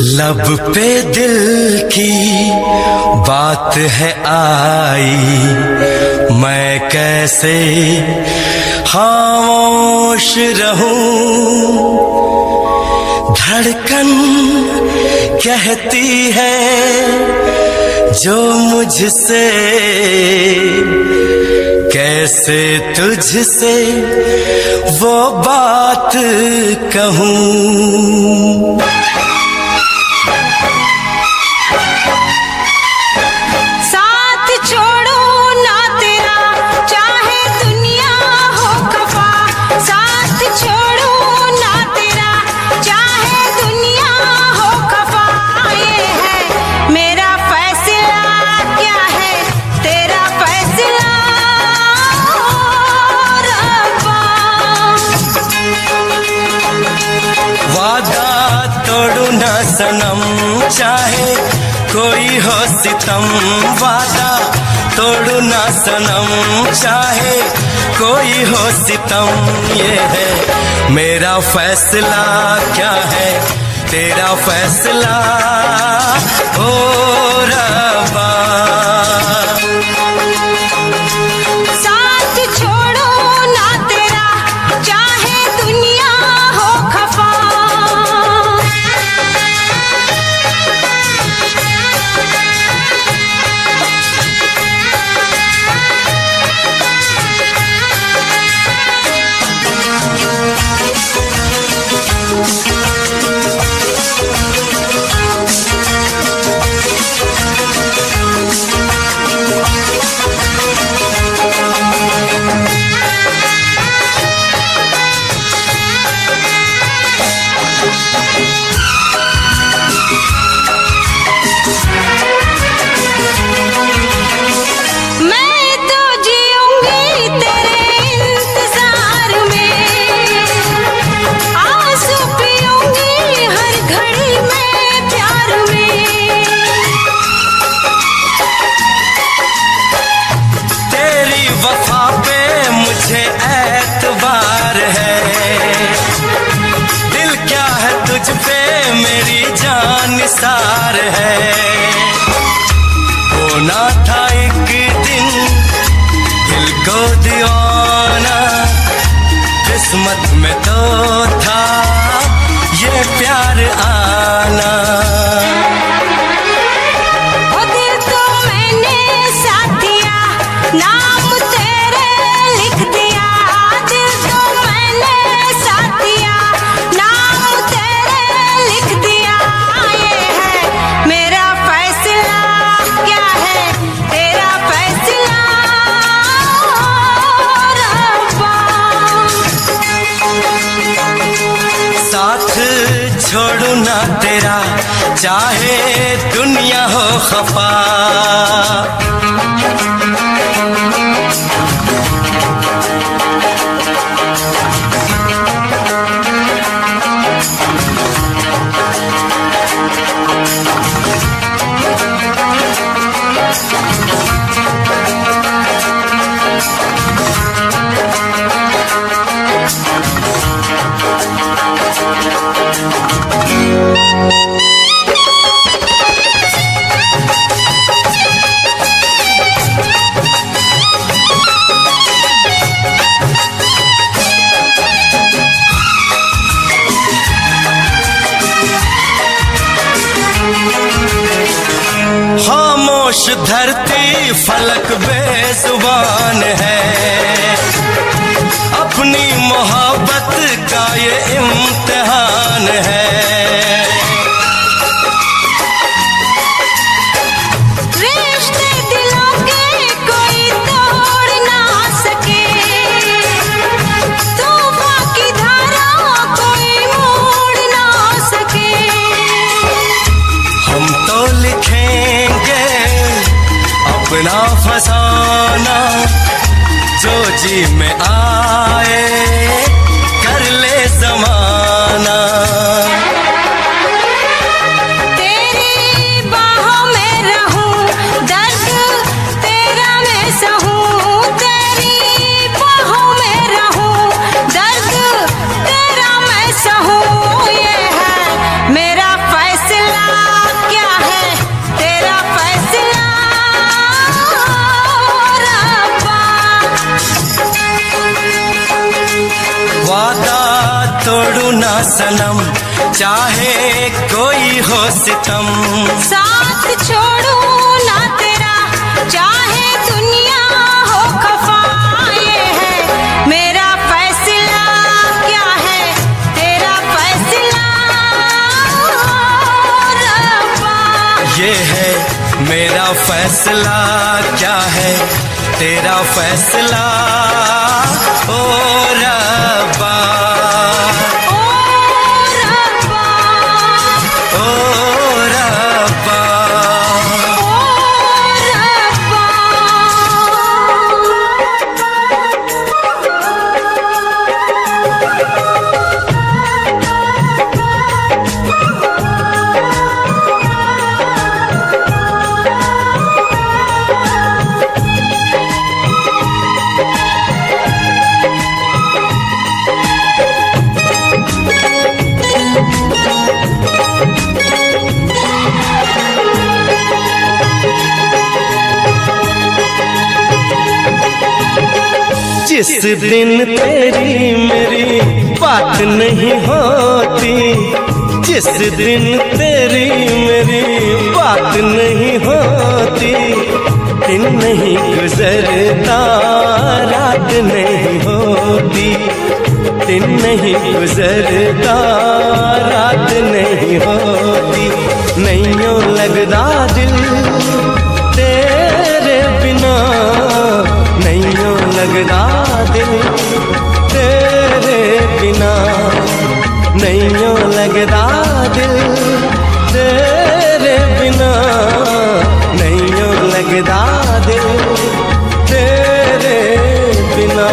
लब पे दिल की बात है आई, मैं कैसे खामोश रहूं। धड़कन कहती है जो मुझसे, कैसे तुझसे वो बात कहूं। सनम चाहे कोई हो सितम, वादा तोड़ू ना सनम चाहे कोई हो सितम। ये है मेरा फैसला, क्या है तेरा फैसला ओ रब्बा। वफा पे मुझे एतबार है, दिल क्या है तुझ पे मेरी जान निसार है। होना था एक दिन दिल को दीवाना, किस्मत में तो था ये प्यार आना। छोड़ू ना तेरा चाहे दुनिया हो खफा। खामोश धरती फलक बेजुबान है, अपनी मोहब्बत का ये इम्तिहान है। रिश्ते दिलों के कोई तोड़ ना सके, तूफान की धारा कोई मोड़ ना सके। हम तो लिखेंगे अपना फसाना, जो जी में आए कर ले ज़माना। तेरी बाहों में रहूं, दर्द तेरा मैं सहूं। तेरी बाहों में रहूं, दर्द तेरा मैं सहूं। ये है मेरा फैसला। सनम, चाहे कोई हो सितम। साथ छोड़ू ना तेरा, चाहे दुनिया हो खफा। ये है मेरा फैसला, क्या है तेरा फैसला रब्बा। ये है मेरा फैसला, क्या है तेरा फैसला ओ रब्बा। जिस दिन तेरी मेरी बात नहीं होती, जिस दिन तेरी मेरी बात नहीं होती, दिन नहीं गुजरता रात नहीं होती, दिन नहीं गुजरता रात नहीं होती। नैयों लगदा दिल तेरे बिना, नैयों लगदा दिल तेरे बिना, नैयों लगदा दिल तेरे बिना, नैयों लगदा दिल तेरे बिना।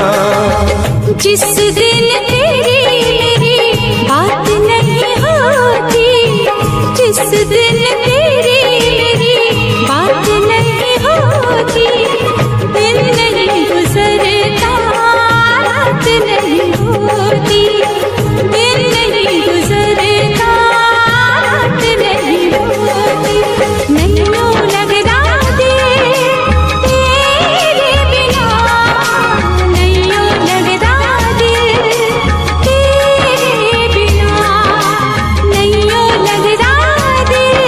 जिस दिन तेरी मेरी बात नहीं होती, जिस दिन तेरी मेरी बात नहीं होती, दिन नहीं गुजरता रात नहीं होती, दिन नहीं गुजरता रात नहीं होती। नैयों लगदा दिल तेरे बिना, नैयों लगदा दिल तेरे बिना, नैयों लगदा दिल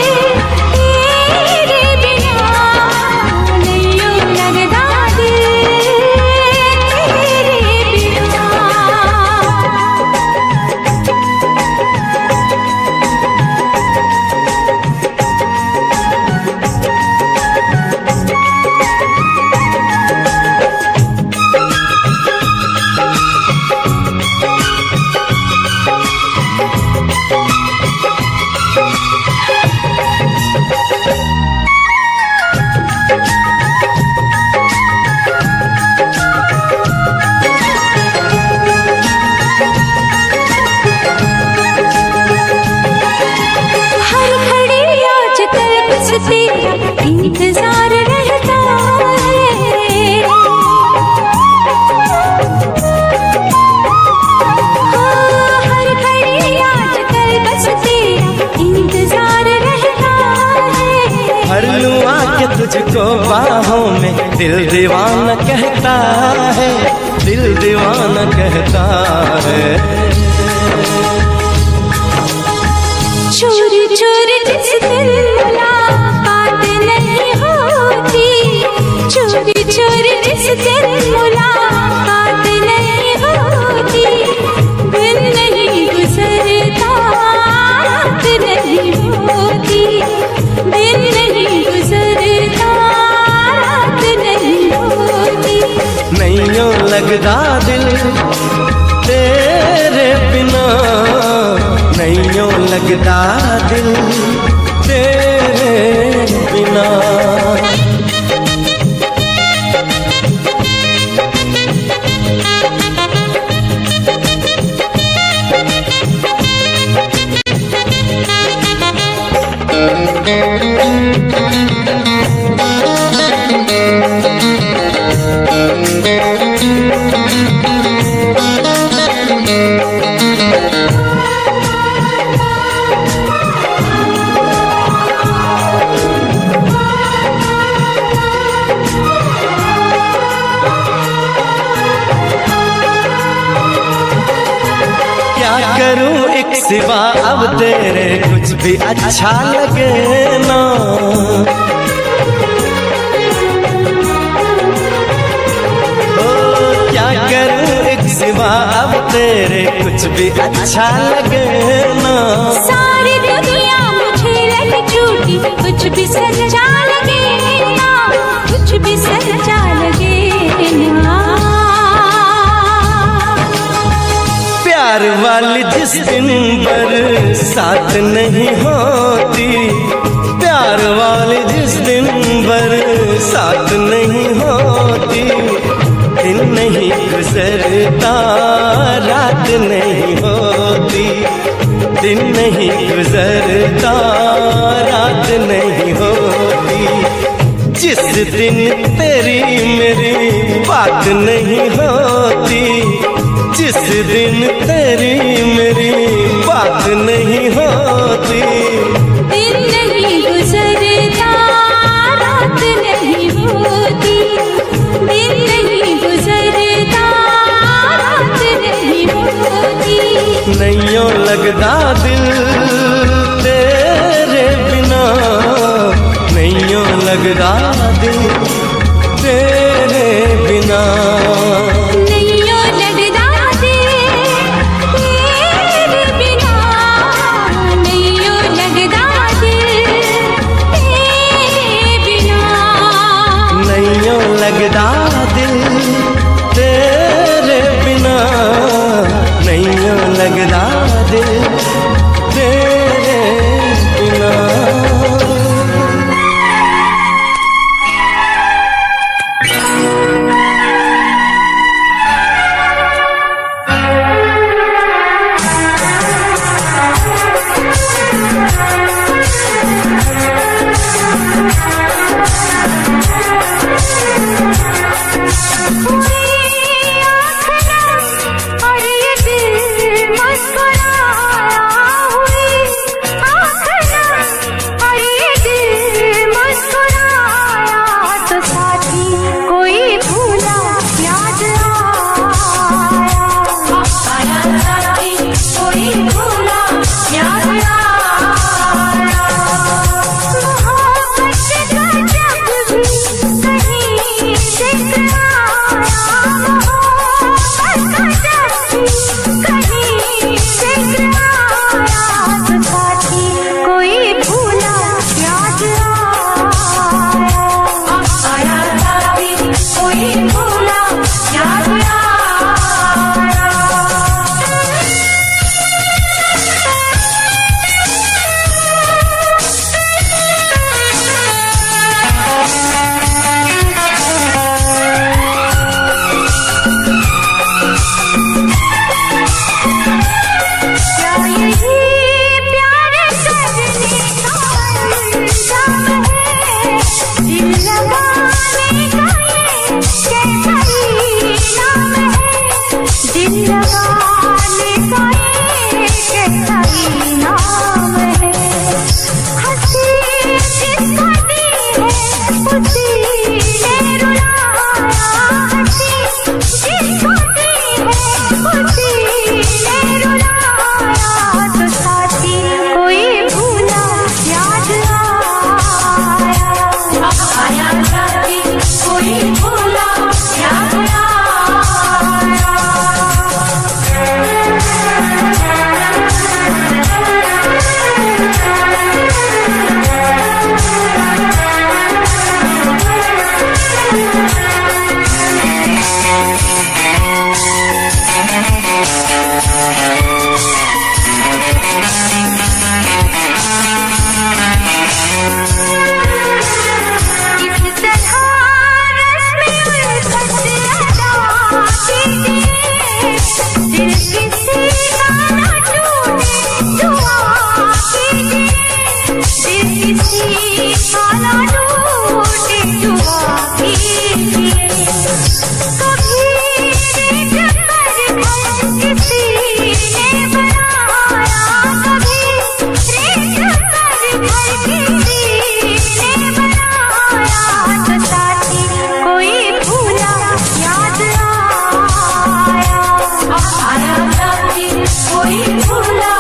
तेरे बिना, नैयों लगदा दिल तेरे बिना। हर घड़ी आजकल बस तेरा इंतजार रहता है। हाँ, हर घड़ी आजकल बस तेरा इंतजार रहता है। हर लूं आके तुझको बाहों में, दिल दीवाना कहता है, दिल दीवाना कहता है। चोरी चोरी जिस दिन मुलाकात नहीं होती, चोरी चोरी जिस दिन मुलाकात नहीं होती, दिन नहीं गुजरता रात नहीं होती, दिन नहीं गुजरता रात नहीं होती। नैयों लगदा दिल तेरे बिना, नैयों लगदा दिल तेरे बिना। सिवा अब तेरे कुछ भी अच्छा लगे ना। क्या करूं एक सिवा अब तेरे कुछ भी अच्छा लगे ना। सारी दुनिया मुझे लग चुकी, कुछ भी सच्चा लगे ना, कुछ भी सच्चा लगे ना। प्यार वाली जिस दिन बरसात नहीं होती, प्यार वाली जिस दिन बरसात नहीं होती, दिन नहीं गुजरता रात नहीं होती, दिन नहीं गुजरता रात नहीं होती। जिस दिन तेरी मेरी बात नहीं होती, जिस दिन तेरी मेरी बात नहीं होती, दिन नहीं गुजरता रात नहीं होती, दिन नहीं गुजरता रात नहीं होती। नैयों लगदा दिल तेरे बिना, नैयों लगदा दिल तेरे बिना। नैयों लगदा दिल तेरे बिना, नैयों लगदा दिल तेरे बिना। नैयों लगदा दिल तेरे बिना, नैयों लगदा दिल तेरे बिना। कोई भूला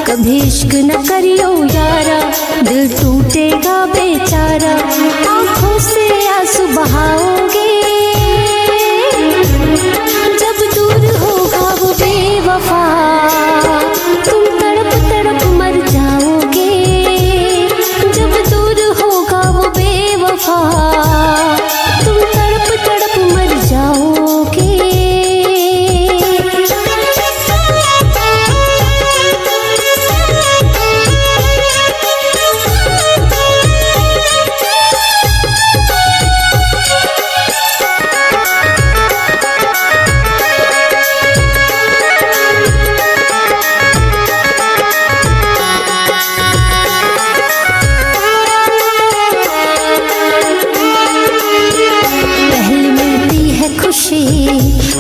कभी इश्क न करियो यारा, दिल टूटेगा बेचारा, आंखों से आंसू बहाओगे, जब दूर होगा वो बेवफा, तुम तड़प तड़प मर जाओगे, जब दूर होगा वो बेवफा, तुम तड़प तड़प मर जाओगे।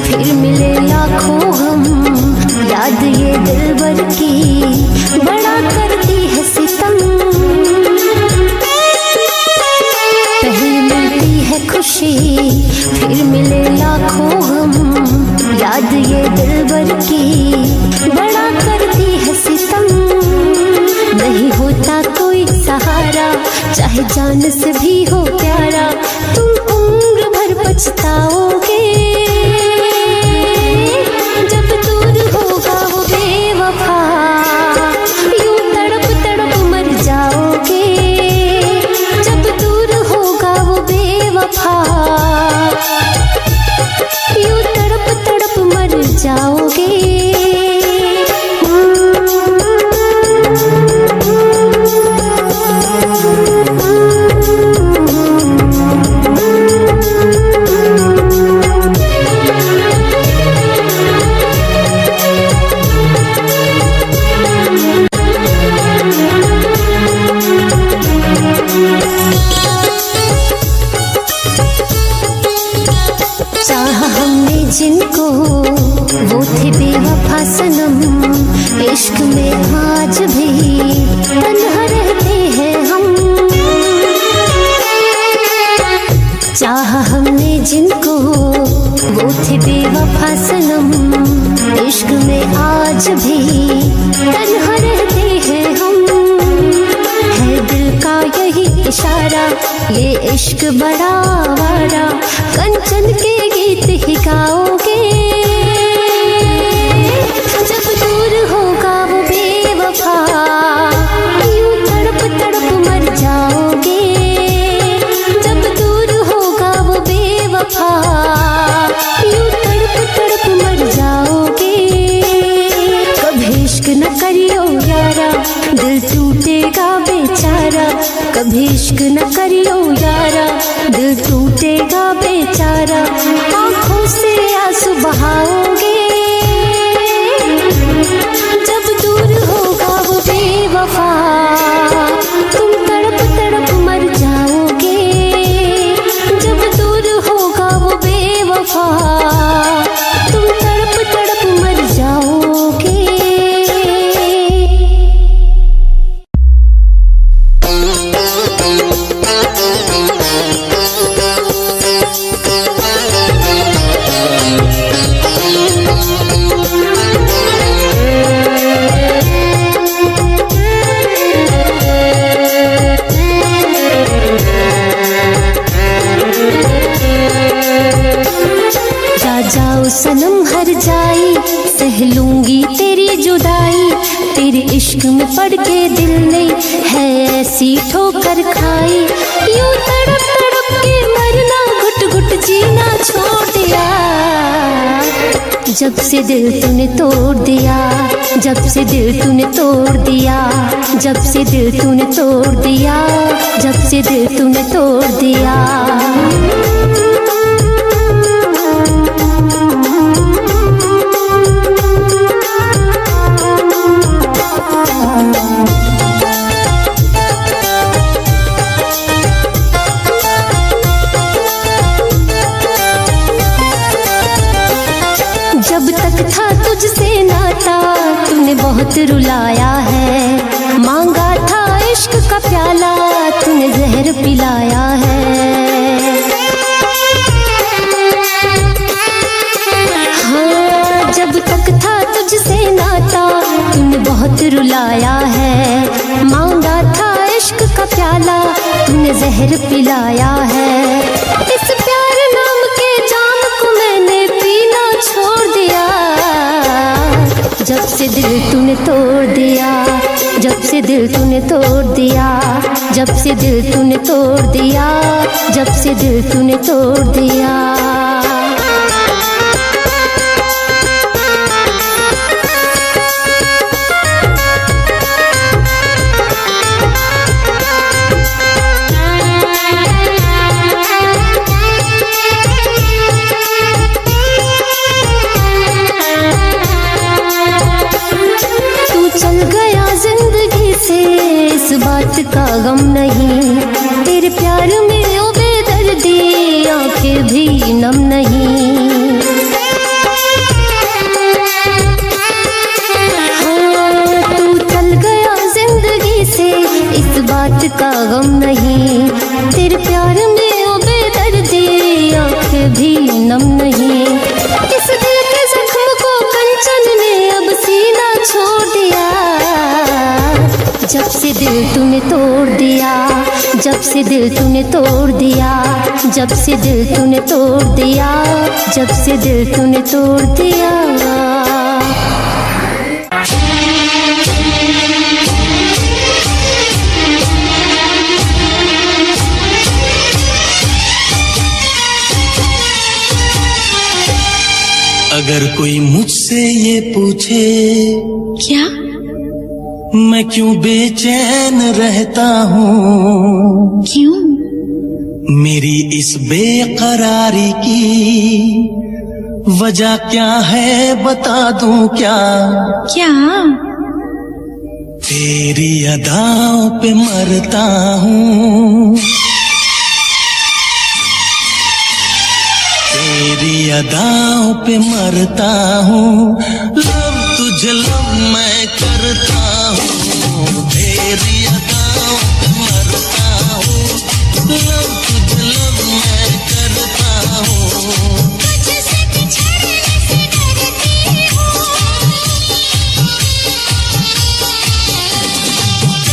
फिर मिले लाखों हम, याद ये दिलबर की बड़ा करती है सितम, पहले मिलती है खुशी, फिर मिले लाखों हम, याद ये दिलबर की बड़ा करती है सितम, नहीं होता कोई सहारा, चाहे जान से भी हो प्यारा, तुम उम्र भर पछताओगे, जब दूर होगा वो बेवफा, यूं तड़प तड़प मर जाओगे, जब दूर होगा वो बेवफा, यूं तड़प तड़प मर जाओगे। जिनको वो थे बेवफा सनम, इश्क में आज भी तन्हा रहते हैं हम, चाहा हमने जिनको वो थे बेवफा सनम, इश्क में आज भी तन्हा रहते हैं हम, है दिल का यही इशारा, ये इश्क बड़ा वारा, कंचन के गीत ही गाओगे, जब दूर होगा वो बेवफा, यूं तड़प तड़प मर जाओगे, जब दूर होगा वो बेवफा, यूं तड़प तड़प मर जाओगे, कभी इश्क न करियो यारा, दिल टूटेगा बेचारा, कभी इश्क न करियो यारा, दिल टूटेगा बेचारा, आंखों से आंसू बहाओगे, जब दूर होगा वो बेवफा, तुम तड़प तड़प मर जाओगे, जब दूर होगा वो बेवफा, तुम तड़प तड़प मर जाओगे। सनम हर जाई, सह लूंगी तेरी जुदाई, तेरे इश्क में पड़ के दिल ने है ऐसी ठोकर खाई, यूं तड़प तड़प के मरना, घुट घुट जीना छोड़ दिया, जब से दिल तूने तोड़ दिया, जब से दिल तूने तोड़ दिया, जब से दिल तूने तोड़ दिया, जब से दिल तूने तोड़ दिया। जब तक था तुझसे नाता, तूने बहुत रुलाया है, मांगा था इश्क का प्याला, तूने जहर पिलाया है। हाँ, जब तक था तुझसे नाता, तूने बहुत रुलाया रुलाया है। मांगा था इश्क का प्याला, तूने जहर पिलाया है। इस प्यार नाम के जाम को मैंने पीना छोड़ दिया। जब से दिल तूने तोड़ दिया, जब से दिल तूने तोड़ दिया, जब से दिल तूने तोड़ दिया, जब से दिल तूने तोड़ दिया। इस बात का गम नहीं, तेरे प्यार में ओ बेदर्दी आंखें भी नम नहीं। हाँ, तू चल गया जिंदगी से, इस बात का गम नहीं, तेरे प्यार में ओ बेदर्दी आंखें भी नम नहीं। इस दिल के जख्म को कंचन ने अब सीना छोड़ दिया। जब से दिल तूने तोड़ दिया, जब से दिल तूने तोड़ दिया, जब से दिल तूने तोड़ दिया, जब से दिल तूने तोड़ दिया। अगर कोई मुझसे ये पूछे क्या मैं क्यों बेचैन रहता हूँ, क्यों मेरी इस बेकरारी की वजह क्या है बता दूं क्या। क्या तेरी अदाओं पे मरता हूँ, तेरी अदाओं पे मरता हूँ। लव तुझे लव मैं करता हूँ, तेरी अदाओं पे मरता हूँ। लव तुझे लव मैं करता हूँ। तुझसे बिछड़ने से डरती हूँ,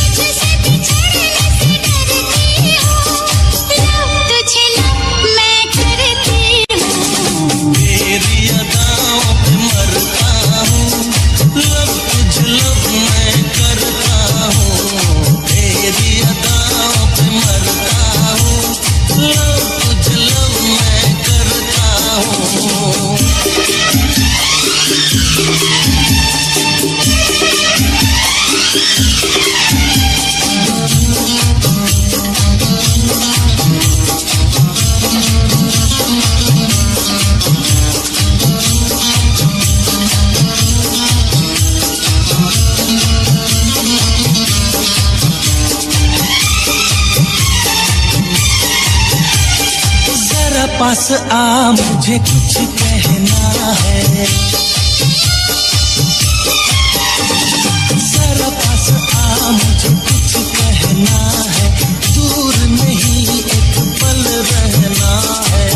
तुझसे बिछड़ने से डरती हूँ। लव तुझे लव मैं करती हूँ, तेरी अदाओं पे मरता हूँ। लव तुझे लव मैं करता हूँ, तेरी अदाओं पे मरता हूँ। लव तुझे लव मैं करता हूँ। जरा पास आ मुझे कुछ कहना है, जरा पास आ मुझे कुछ कहना है। दूर नहीं एक पल रहना है।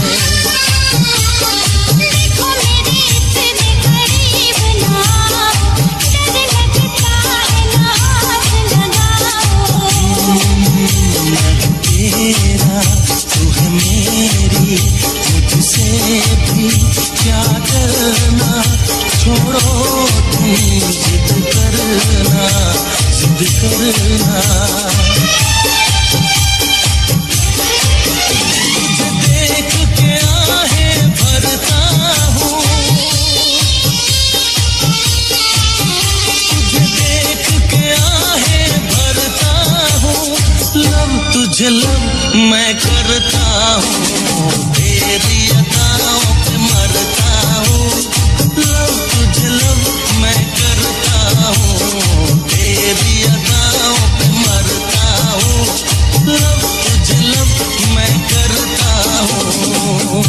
देखो मेरे इतने करीब ना आओ, डर लगता है ना हाथ लगाओ। मैं तेरा तू है मेरी, मुझसे भी क्या करना। छोड़ो तुम जिद करना, जिद करना। तुझे देख के आहें भरता हूँ, तुझे देख के आहें भरता हूँ। लव तुझे लव मैं करता हूँ, तेरी अदाओं पे मरता हूँ। लव तुझे लव मैं करता हूँ, तेरी अदाओं पे मरता हूँ। लव तुझे लव मैं करता हूँ।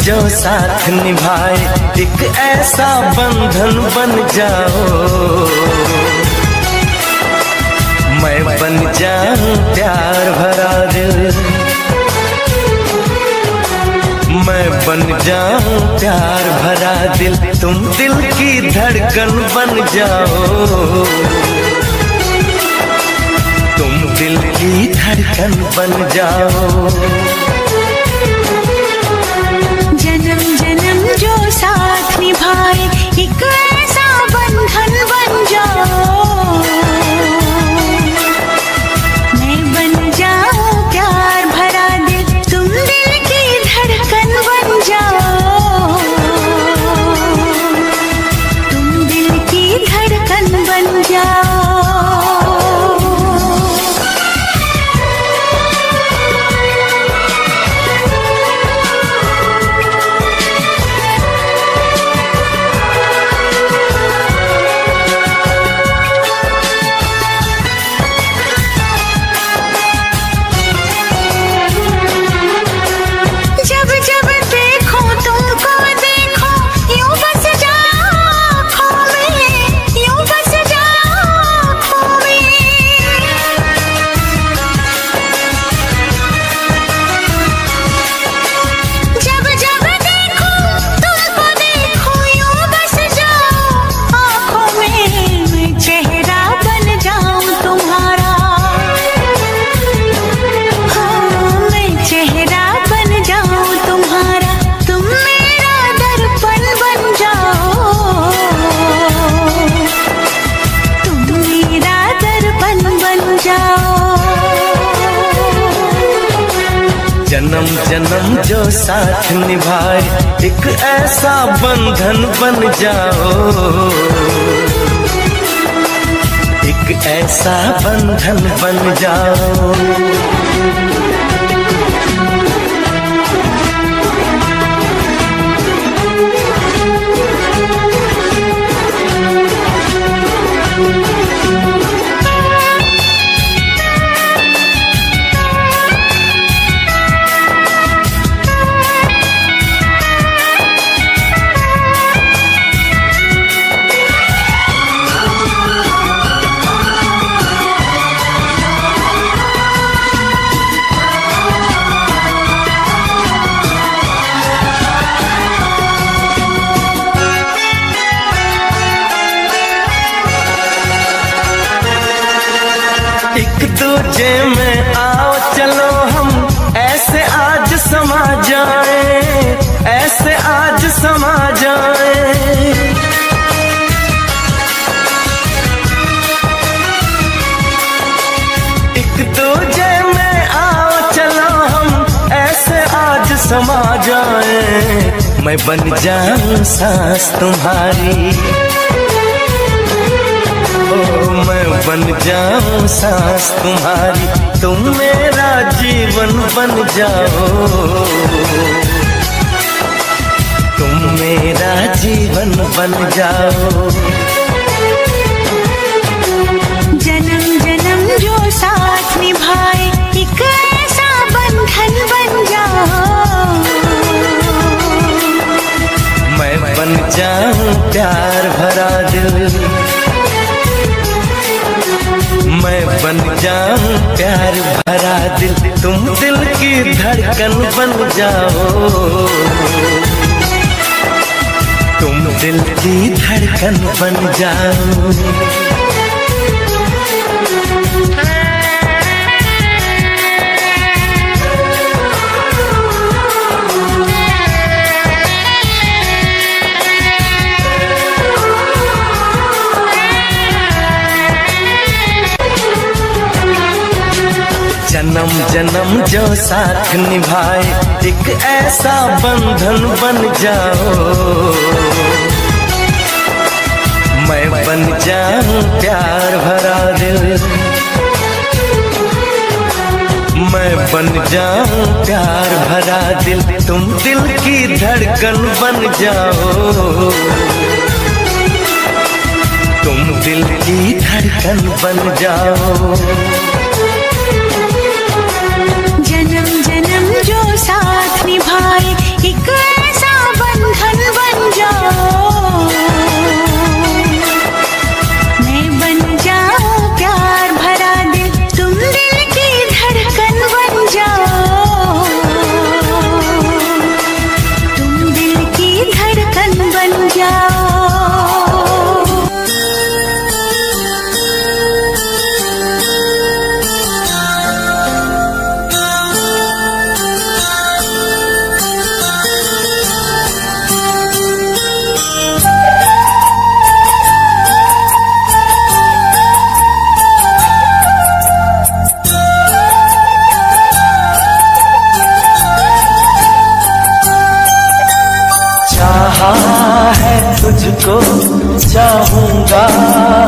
जो साथ निभाए, एक ऐसा बंधन बन जाओ। मैं बन जाऊं प्यार भरा दिल, मैं बन जाऊं प्यार भरा दिल, तुम दिल की धड़कन बन जाओ। तुम दिल की धड़कन बन जाओ। जन्म जन्म जो साथ निभाए, एक ऐसा बंधन बन जाओ। मैं बन जाऊं प्यार भरा दिल, तुम दिल की धड़कन बन जाओ। तुम दिल की धड़कन बन जाओ। जन्म जन्म जो साथ निभाए, एक ऐसा बंधन बन जाओ। एक ऐसा बंधन बन जाओ। एक दूजे में आओ चलो हम ऐसे आज समा जाए, ऐसे आज समा जाए। एक दूजे में आओ चलो हम ऐसे आज समा जाए। मैं बन जाऊं सांस तुम्हारी, मैं बन जाऊं सांस तुम्हारी, तुम मेरा जीवन बन जाओ। तुम मेरा जीवन बन जाओ। जन्म जन्म जो साथ निभाए, एक ऐसा बंधन बन जाओ। मैं बन जाऊं प्यार भरा दिल, मैं बन जाऊं प्यार भरा दिल, तुम दिल की धड़कन बन जाओ। तुम दिल की धड़कन बन जाओ। जन्म जन्म जो साथ निभाए, एक ऐसा बंधन बन जाओ। मैं बन जाऊं प्यार भरा दिल, मैं बन जाऊं प्यार भरा दिल, तुम दिल की धड़कन बन जाओ। तुम दिल की धड़कन बन जाओ। जन्म जन्म जो साथ निभाए, एक ऐसा तुझको चाहूंगा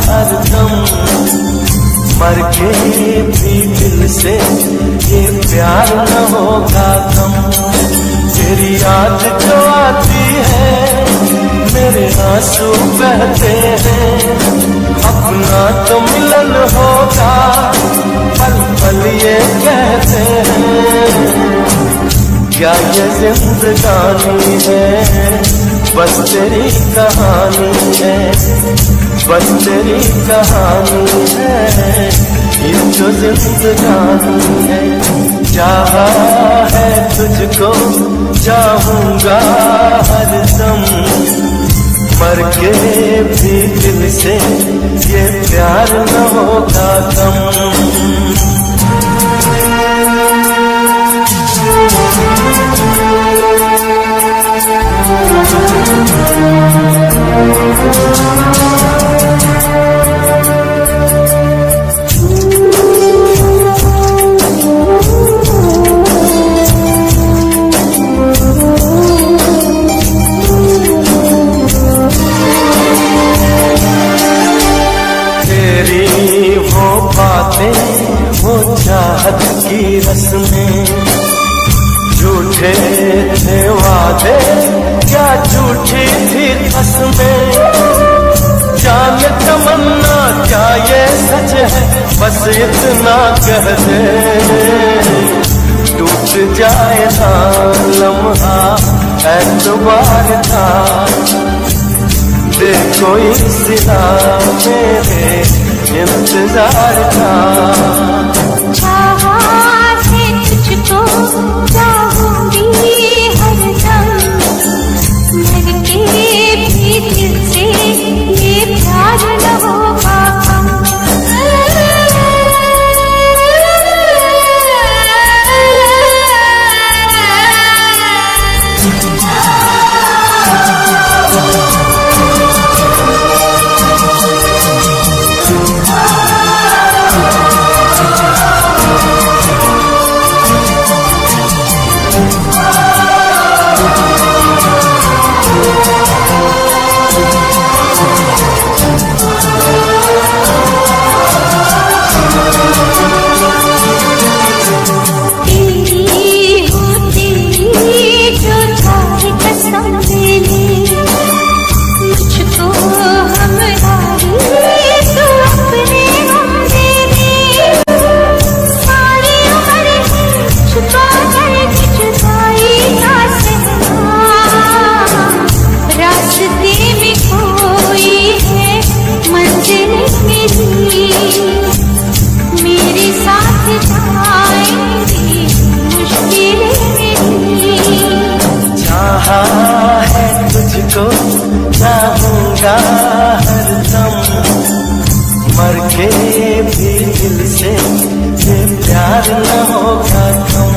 हरदम, मर के भी दिल से ये प्यार न होगा कम। तेरी याद जो आती है मेरे आंसू बहते हैं, अपना तो मिलन होगा पल पल ये कहते हैं। क्या ये जिंदगानी है बस तेरी कहानी है, बस तेरी कहानी है, ये जो जिंदगानी है। चाहा है तुझको चाहूंगा हरदम, मर के भी दिल से ये प्यार न होगा कम। तेरी वो बातें वो चाहत की रस्में, झूठे थे वादे क्या झूठी थी कसमें। जान तमन्ना क्या ये सच है बस इतना कह दे, टूट जाए ना लम्हा एतबार था, दे कोई सिला मेरे इंतजार था। चाहा है तुझको चाहूंगी हरदम, मर के भी दिल से ये प्यार न होगा कम। चाहूंगा हरदम, मर के भी दिल से ये प्यार न होगा कम।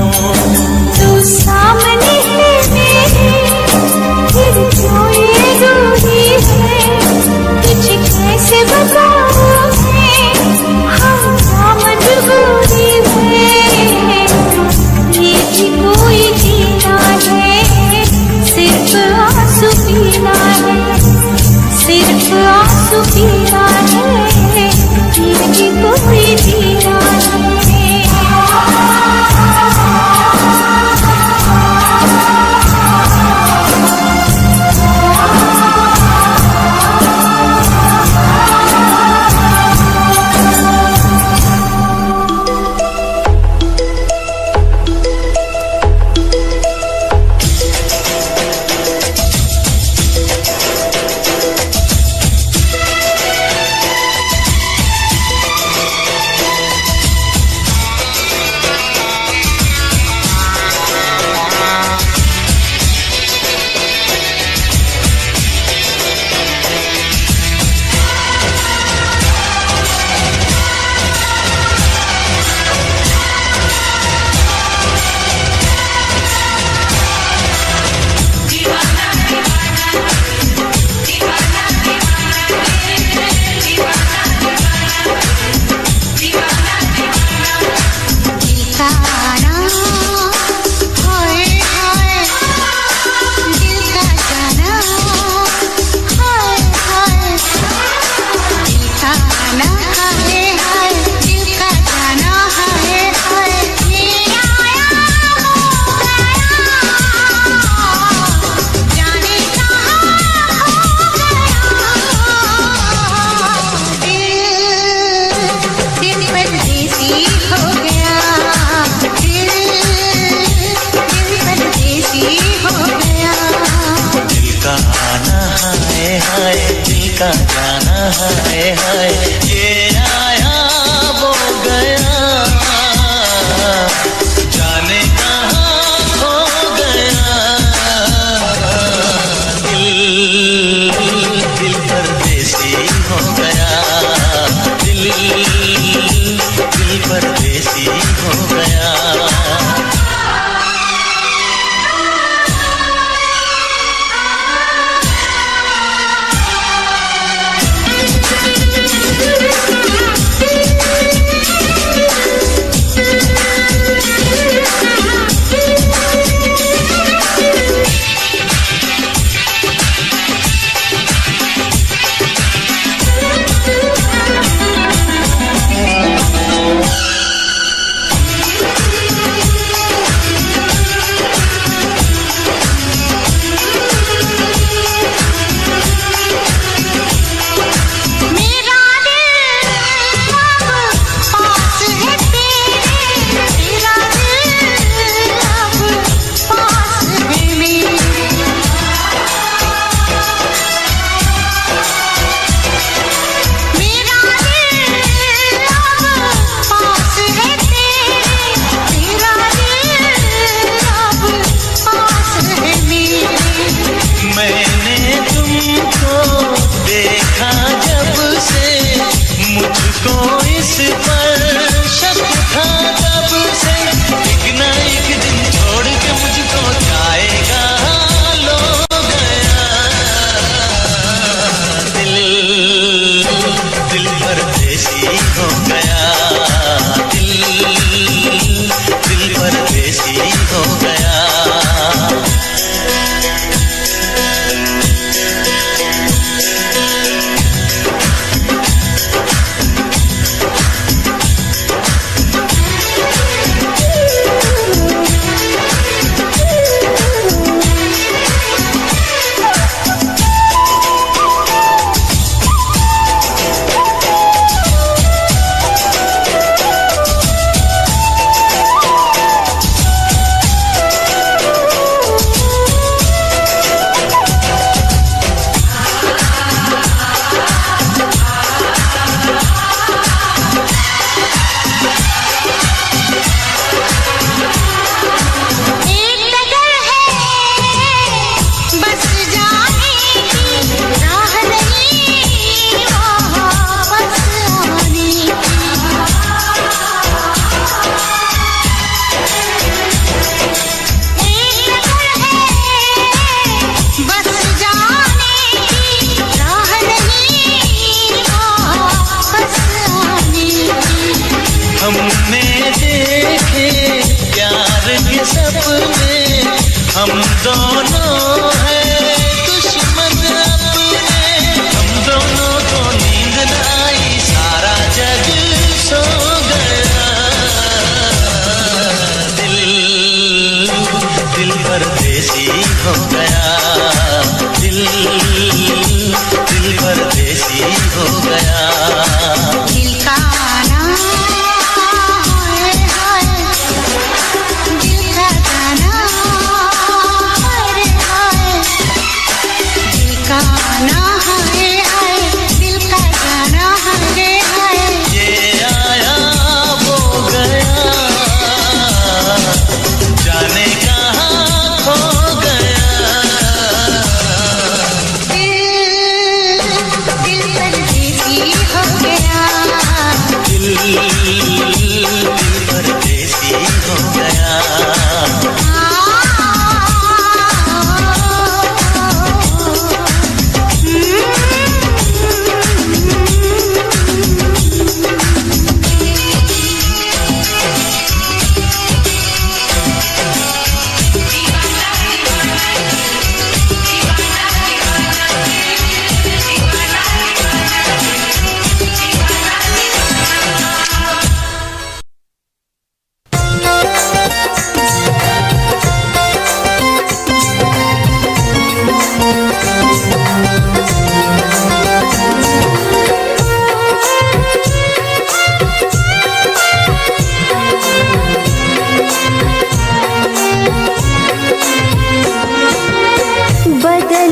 तू सामने है मेरे फिर क्यों ये दूरी है, तुझे कैसे बताऊं मैं हम मजबूरी में। ये भी कोई जीना है सिर्फ आंसू पीना है, सिर्फ आंसू पीना है, ये भी कोई जीना है। आना हाय हाय, दिल का जाना हाय हाय, ये आया वो गया, जाने कहाँ खो गया। दिल परदेसी हो गया, दिल परदेसी हो गया।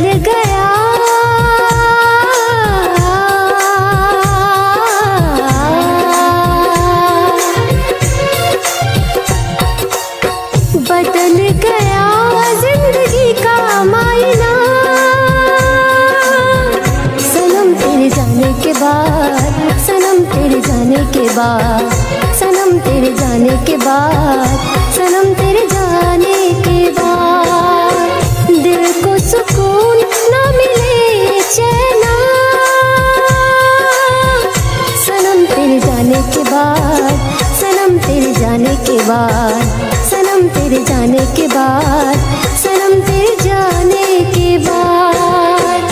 बदल गया बदल गया जिंदगी का मायना सनम तेरे जाने के बाद सनम तेरे जाने के बाद सनम तेरे जाने के बाद सनम तेरे जाने के बाद दिल को सुकून ना मिले चैना सनम तेरे जाने के बाद सनम तेरे जाने के बाद सनम तेरे जाने के बाद सनम तेरे जाने के बाद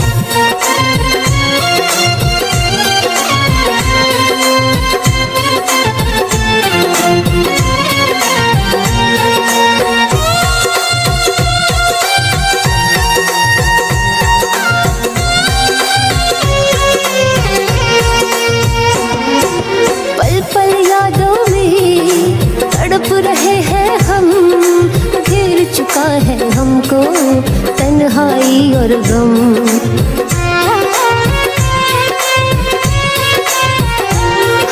पल पल यादों में तड़प रहे हैं हम घेर चुका है हमको तन्हाई और गम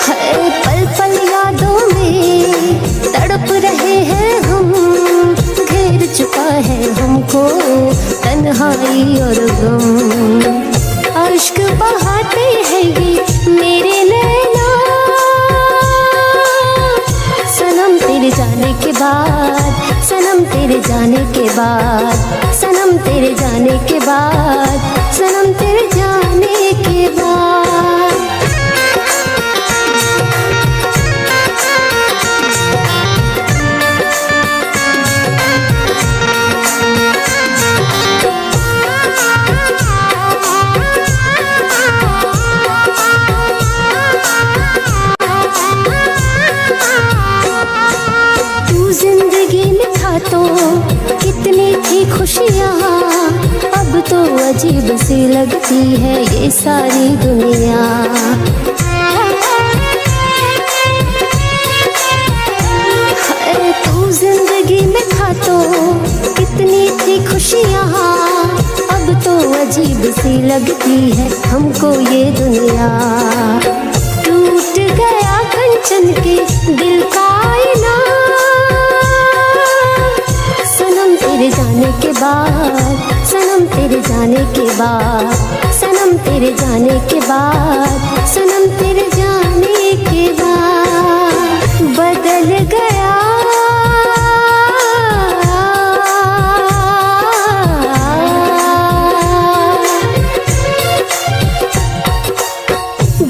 है पल पल यादों में तड़प रहे हैं हम घेर चुका है हमको तन्हाई और गम अश्क बहाते हैं ये मेरे नैना सनम तेरे जाने के बाद सनम तेरे जाने के बाद सनम तेरे जाने के बाद सनम तेरे जाने के बाद तू जिंदगी में था तो कितनी थी खुशियाँ अब तो अजीब सी लगती है ये सारी दुनिया हाय तू जिंदगी में था तो कितनी थी खुशियाँ अब तो अजीब सी लगती है हमको ये दुनिया टूट गया कंचन के दिल का आईना सनम तेरे जाने के बाद सनम तेरे जाने के बाद सनम तेरे जाने के बाद सनम तेरे जाने के बाद बदल गया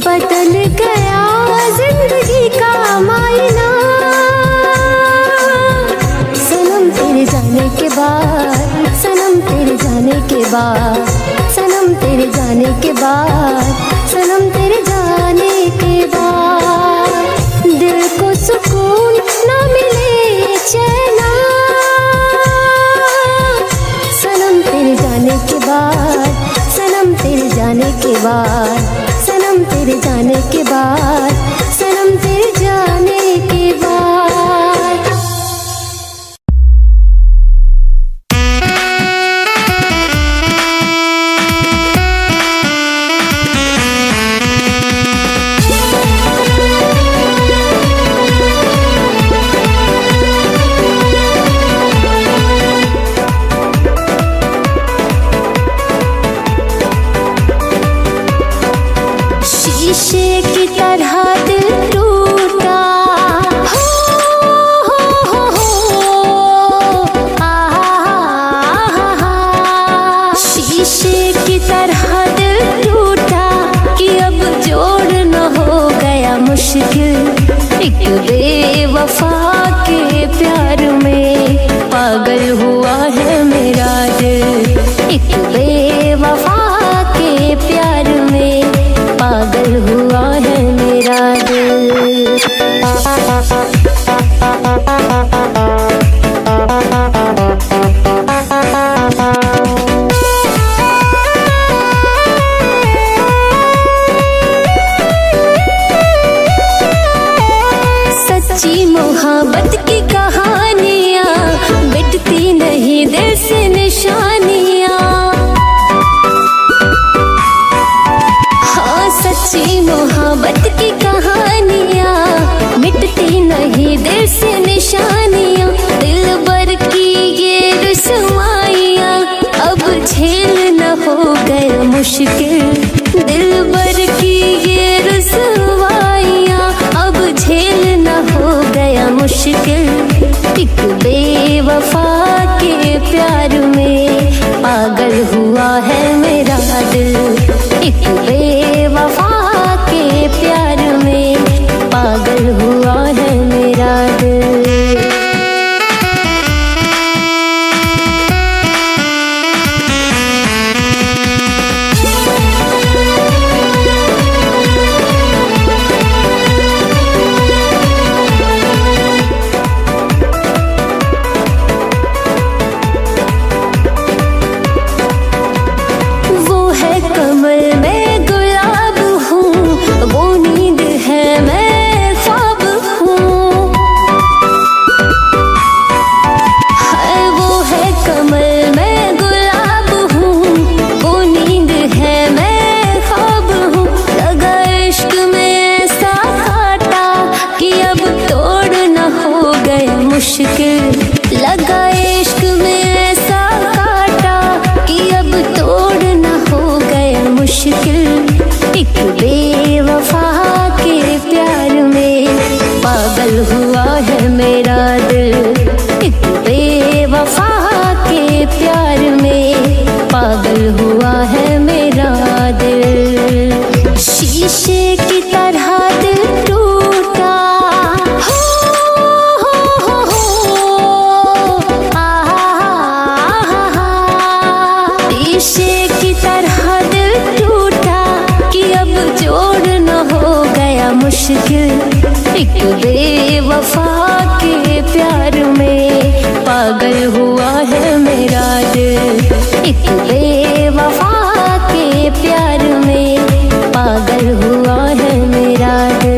बदल गया जिंदगी का मायना सनम तेरे जाने के बाद सनम तेरे जाने के बाद सनम तेरे जाने के बाद सनम तेरे जाने के बाद दिल को सुकून ना मिले चैना सनम तेरे जाने के बाद सनम तेरे जाने के बाद सनम तेरे जाने के बाद सनम तेरे जाने के बाद शीशे की तरह दिल टूटा शीशे की तरह दिल टूटा कि अब जोड़ना हो गया मुश्किल एक बेवफा के प्यार में पागल हुआ है मेरा दिल एक बेवफा के प्यार में पागल हुआ है मेरा दिल सच्ची मोहब्बत की कहानियाँ मिटती नहीं दिल से निशानियाँ मुश्किल दिल भर की ये रुसवाइयाँ अब झेल न हो गया मुश्किल। एक बेवफा के प्यार में पागल हुआ है मेरा दिल। एक बेवफा के प्यार में पागल हुआ है मेरा दिल। मुश्किल लगा इश्क में ऐसा काटा कि अब तोड़ न हो गया मुश्किल। एक बेवफा के प्यार में पागल हुआ है मेरा दिल। एक बेवफा के प्यार में पागल हुआ है मेरा दिल। शीशे की तरह दिल टूटा शीशे की तरह दिल टूटा कि अब जोड़ न हो गया मुश्किल। एक बेवफा के प्यार में पागल हुआ है मेरा दिल। एक बेवफा के प्यार में पागल हुआ है मेरा दिल।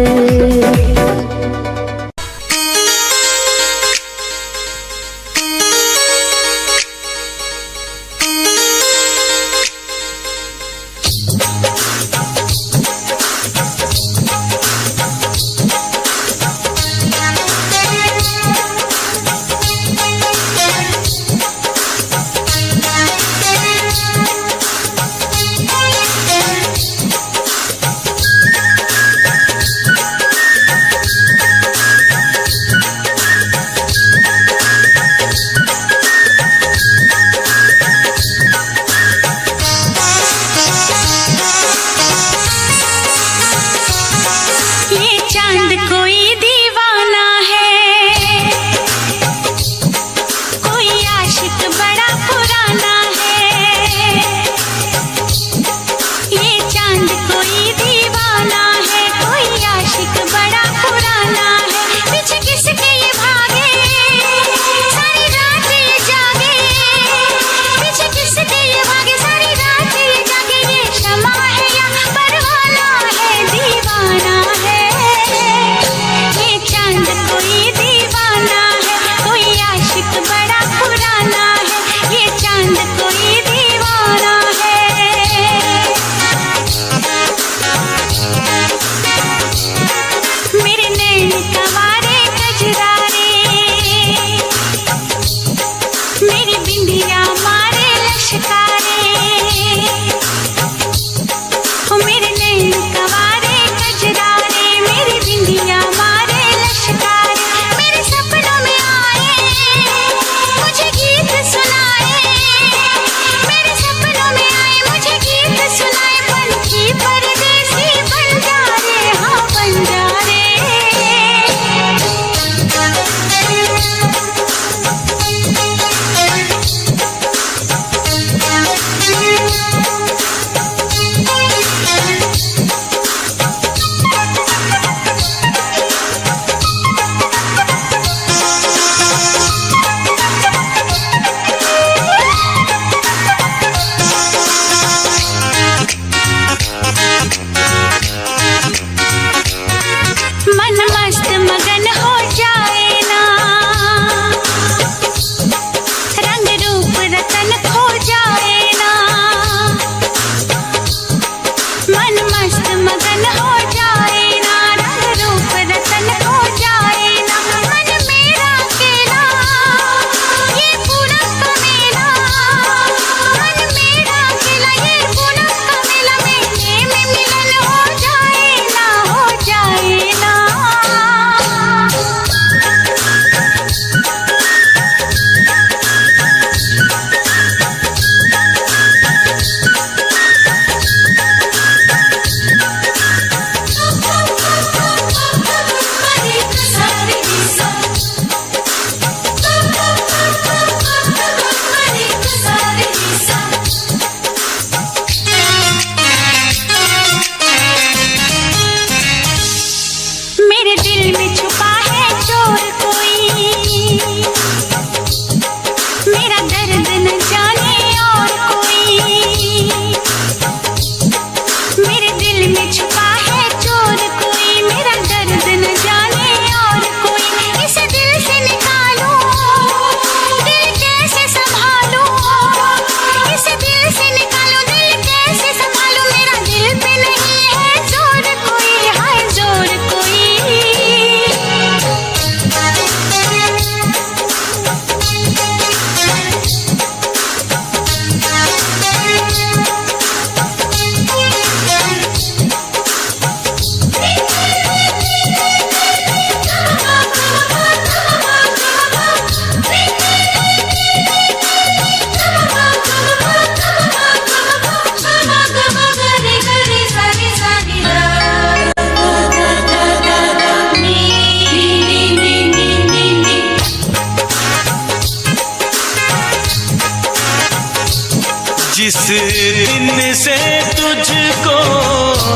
दिन से तुझको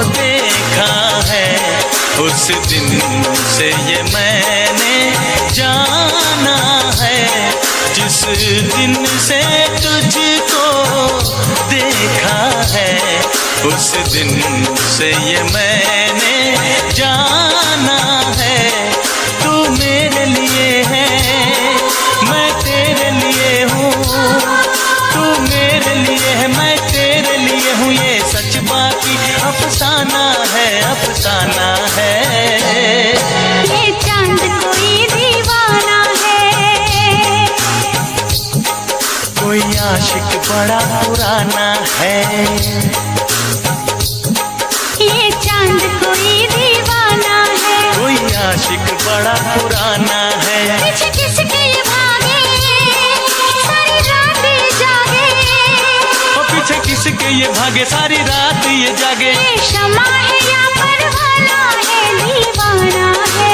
देखा है, उस दिन से ये मैंने जाना है। जिस दिन से तुझको देखा है, उस दिन से ये मैंने जाना है। तू मेरे लिए है, मैं तेरे लिए हूँ। तू मेरे लिए है, मैं तेरे लिए हूँ। ये सच बाकी अफसाना है, अफसाना है। ये चांद कोई दीवाना है, कोई आशिक बड़ा पुराना है। ये चांद कोई दीवाना है, कोई आशिक बड़ा पुराना है। पीछे किसके ये भागे, सारी रात ये जागे। और पीछे किसके ये भागे, सारी रात ये जागे। ये शमा है या परवाना है, दीवाना है।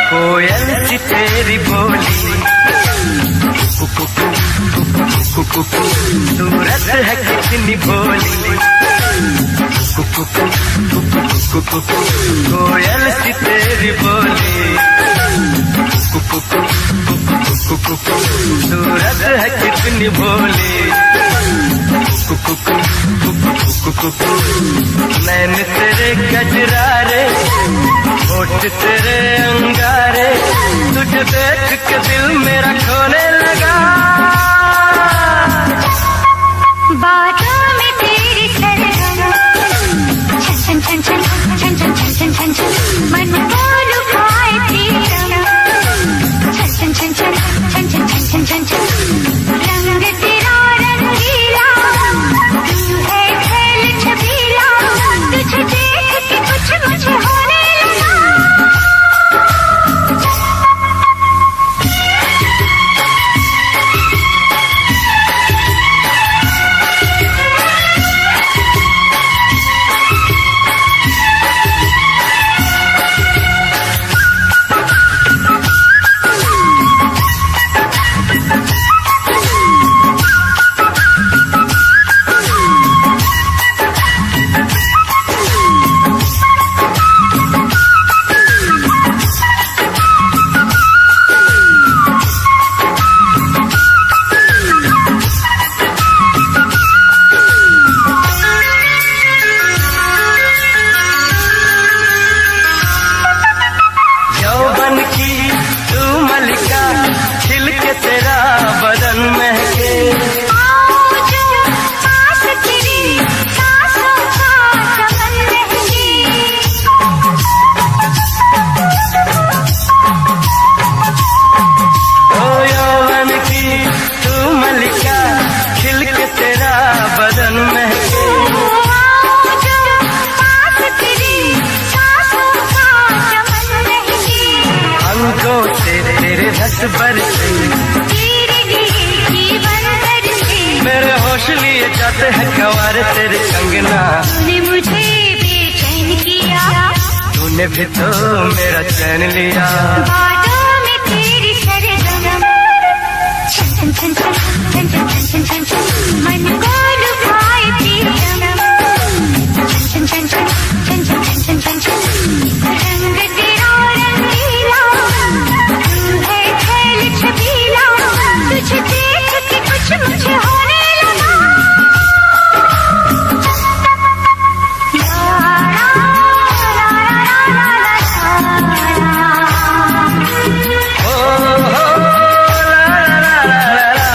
कोयल सी तेरी बोली, सूरत है कितनी भोली। कोयल सी तेरी बोली, सूरत है कितनी भोली। नैन तेरे गजरारे, होठ तेरे अंगारे, तुझे देख के दिल मेरा खोने लगा। बातों में तेरी सरगम, छन छन छन छन छन छन छन छन छन, मन को लुभाए प्रीतम। छन छन छन छन छन छन छन छन छन, रंग तेरा रंगीला, तू है खेल छबीला। तुझे देख के कुछ मुझे होने लगा। रस बरसे मेरे होश लिए जाते हैं कवार तेरे कंगना। तूने मुझे बेचैन किया, तूने भी तो मेरा चैन लिया। बातों में तेरी सरगम, छन छन छन छन छन छन छन छन छन, मन को लुभाए प्रीतम। छन छन छन छन छन छन छन छन छन, रंग तेरा रंगीला, तू है खेल छबीला। तुझे देख के कुछ मुझे होने लगा। ओ हो ला ला ला ला ला।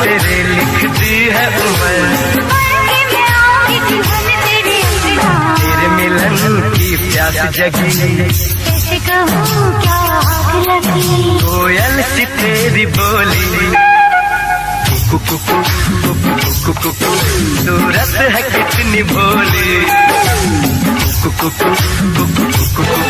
तेरे लिख दी है उम्र, तेरे मिलन की प्यास जगी, कैसे कहूँ क्या आग लगी, कोयल सी तेरी बोली, कुकु कुकु कुकु कुकु, सूरत है कितनी भोली, कुकु कुकु कुकु कुकु।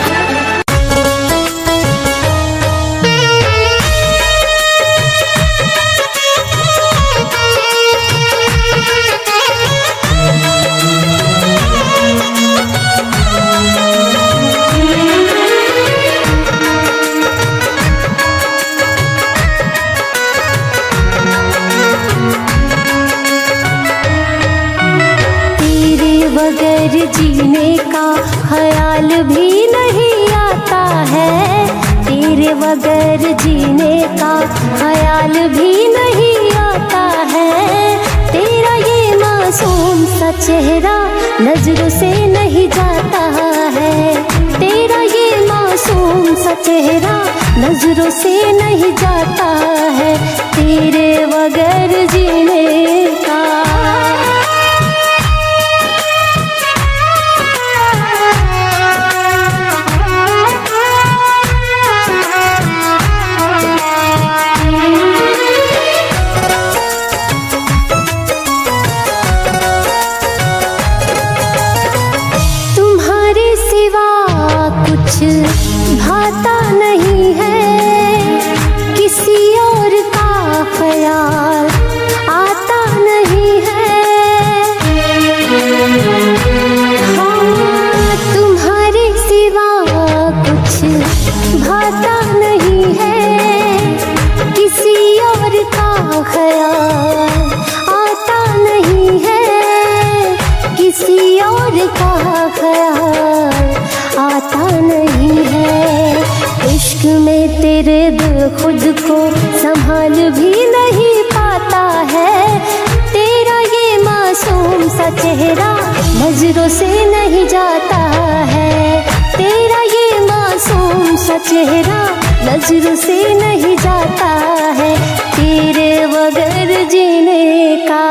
जीने का ख्याल भी नहीं आता है, तेरे बगैर जीने का ख्याल भी नहीं आता है, तेरा ये मासूम सा चेहरा नजरों से नहीं जाता है, तेरा ये मासूम सा चेहरा नजरों से नहीं जाता है, तेरे बगैर जीने का। भाता नहीं है, किसी और का ख्याल आता नहीं है, हाँ तुम्हारे सिवा कुछ भाता नहीं है, किसी और का ख्याल आता नहीं है, किसी और का ख्याल आता नहीं है, इश्क में तेरे दिल खुद को संभाल भी नहीं पाता है, तेरा ये मासूम सा चेहरा नजरों से नहीं जाता है, तेरा ये मासूम सा चेहरा नजरों से नहीं जाता है, तेरे बगैर जीने का।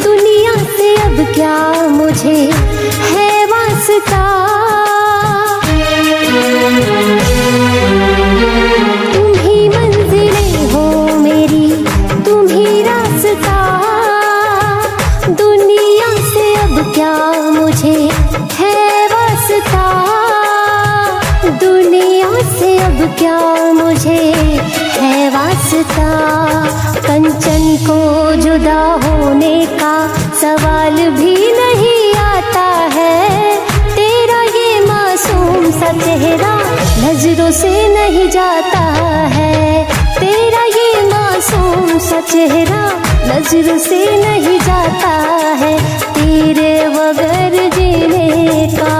दुनिया से अब क्या मुझे है वास्ता, तुम ही मंजिलें हो मेरी, तुम ही रास्ता, दुनिया से अब क्या मुझे है वास्ता, दुनिया से अब क्या मुझे है वास्ता, कंचन को जुदा होने का सवाल भी नहीं आता है, तेरा ये मासूम सा चेहरा नजरों से नहीं जाता है, तेरा ये मासूम सा चेहरा नजरों से नहीं जाता है, तेरे बगैर जीने का।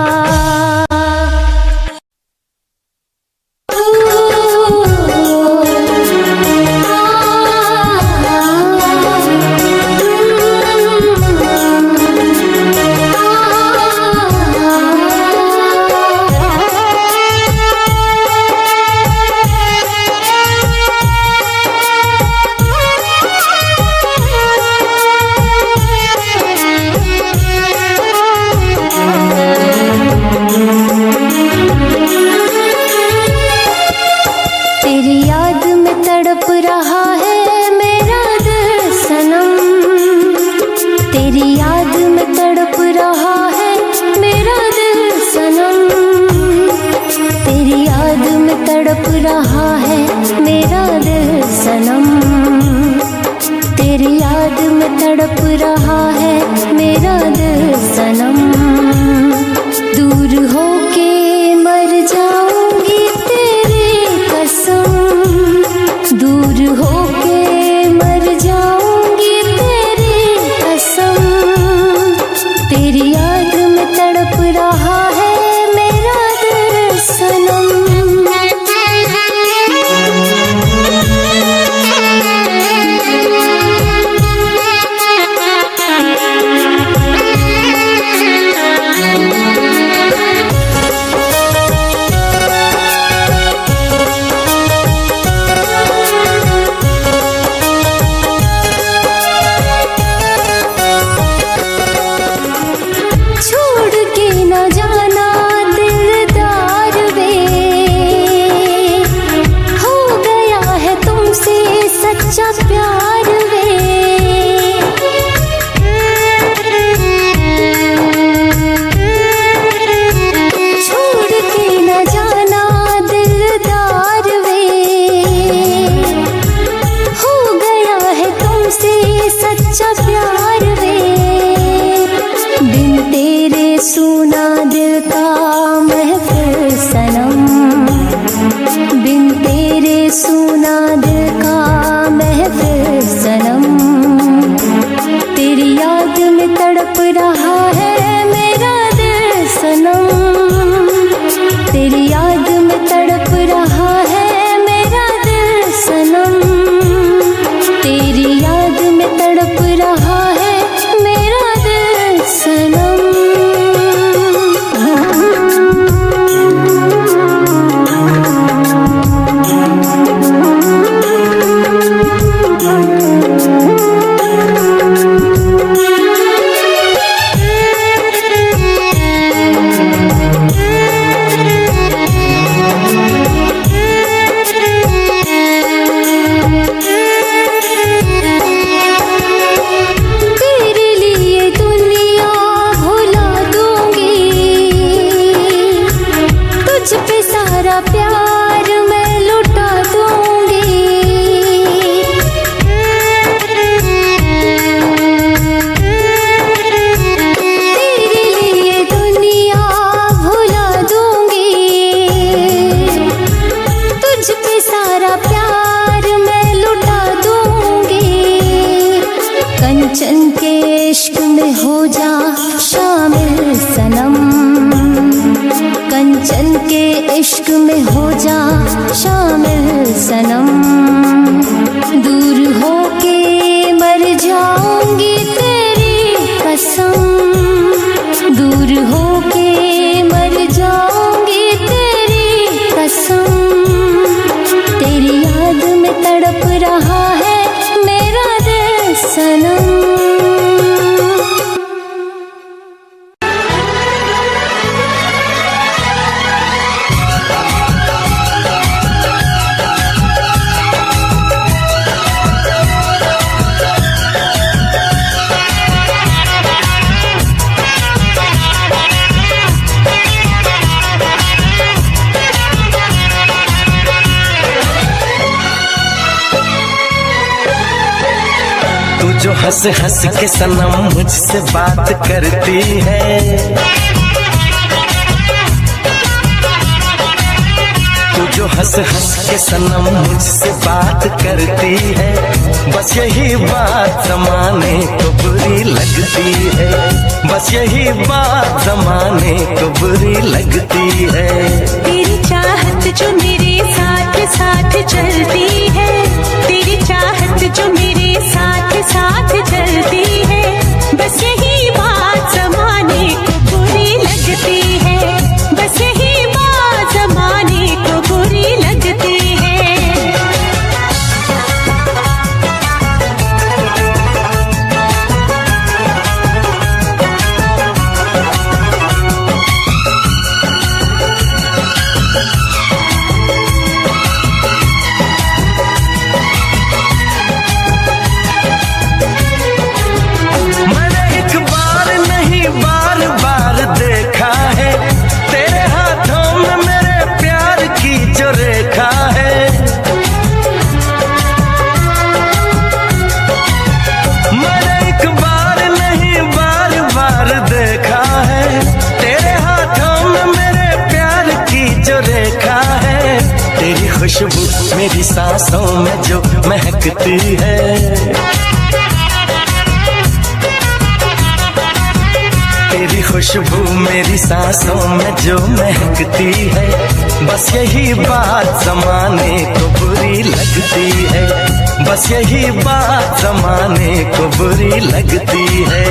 तड़प रहा है मेरा दिल सनम, तेरी याद में तड़प रहा है मेरा दिल सनम, दूर होके मर जाऊंगी तेरी कसम, दूर होके मर जाऊंगी तेरी कसम, तेरी याद में कंचन के इश्क में हो जा शामिल सनम, दूर होके मर जाऊंगी तेरी कसम, दूर होके मर जाऊंगी तेरी कसम, तेरी याद में तड़प रहा है मेरा दिल सनम। जो हंस हंस के सनम मुझसे बात करती है, तू जो हंस हंस के सनम मुझसे बात करती है, बस यही बात ज़माने को बुरी लगती है, बस यही बात ज़माने को बुरी लगती है। तेरी चाहत जो मेरे साथ साथ चलती है, तेरी चाहत जो मेरे साथ साथ चलती है, बस यही बात ज़माने को बुरी लगती है, बस यही बात ज़माने को बुरी लगती है। खुशबू मेरी सांसों में जो महकती है, तेरी खुशबू मेरी सांसों में जो महकती है, बस यही बात ज़माने को बुरी लगती है, बस यही बात ज़माने को बुरी लगती है।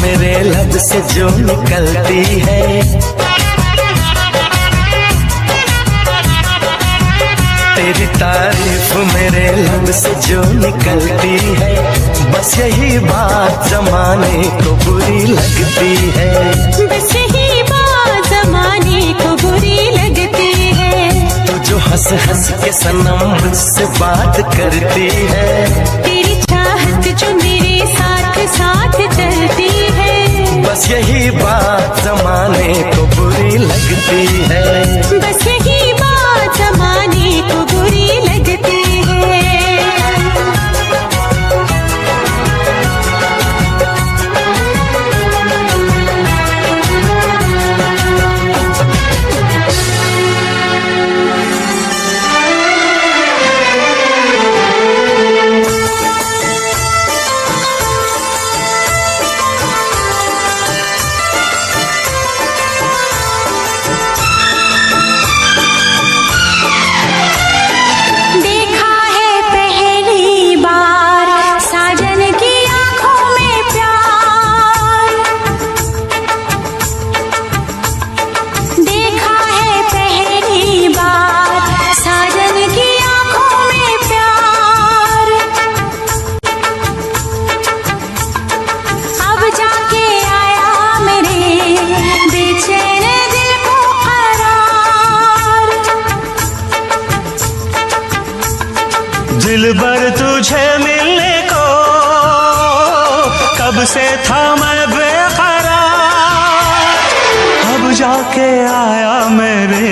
मेरे लब से जो निकलती है, तेरी तारीफ मेरे लब से जो निकलती है, बस यही बात ज़माने को बुरी लगती है, बस यही बात ज़माने को बुरी लगती है। तू जो हंस हंस के सनम मुझसे बात करती है, तेरी चाहत जो मेरे साथ साथ कब से था मैं बेकरार, अब जाके आया मेरे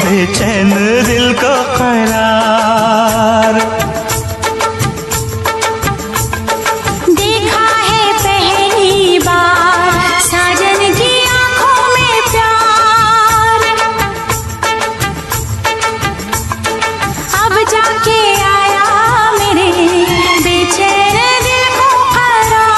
बेचैन दिल को करार। देखा है पहली बार साजन की आंखों में प्यार, अब जाके आया मेरे बेचैन दिल को करार।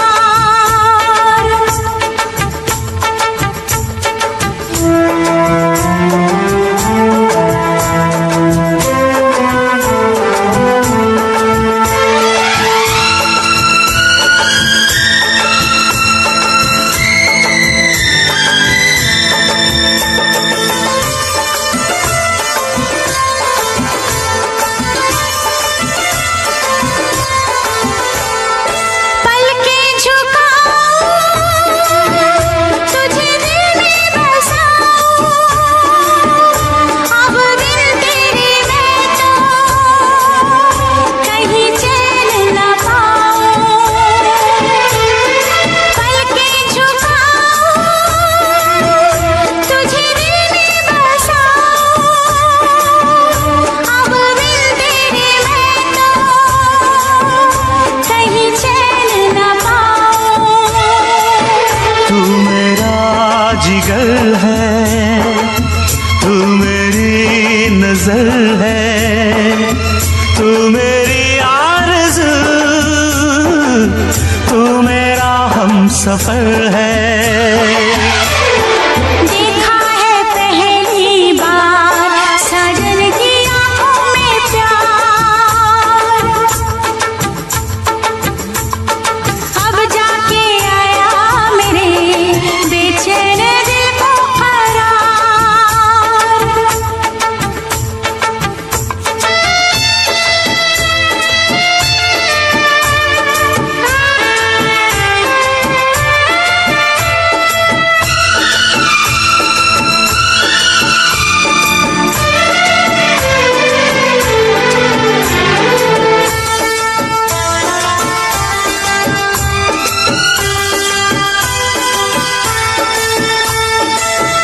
पलकें झुकाऊं, तुझे दिल में बसाऊं, अब दिल तेरे में तो कहीं चैन न पाऊं। पलकें झुकाऊं, तुझे दिल में बसाऊं, अब दिल तेरे में तो कहीं चैन न पाऊं। तू मेरा जिगर है, तू मेरी नजर है, तू मेरी आरज़ू, तू मेरा हमसफर है। देखा है पहली बार साजन की आंखों में प्यार, अब जाके आया मेरे बेचैन दिल को करार।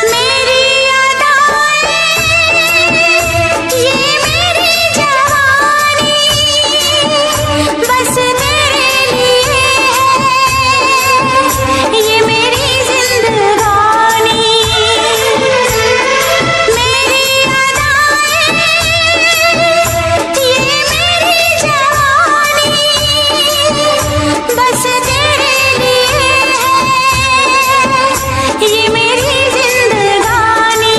मेरी अदाएं, ये मेरी जवानी, बस तेरे लिए है ये मेरी जिंदगानी। मेरी अदाएं, ये मेरी जवानी, बस तेरे लिए है ये मेरी जिंदगानी।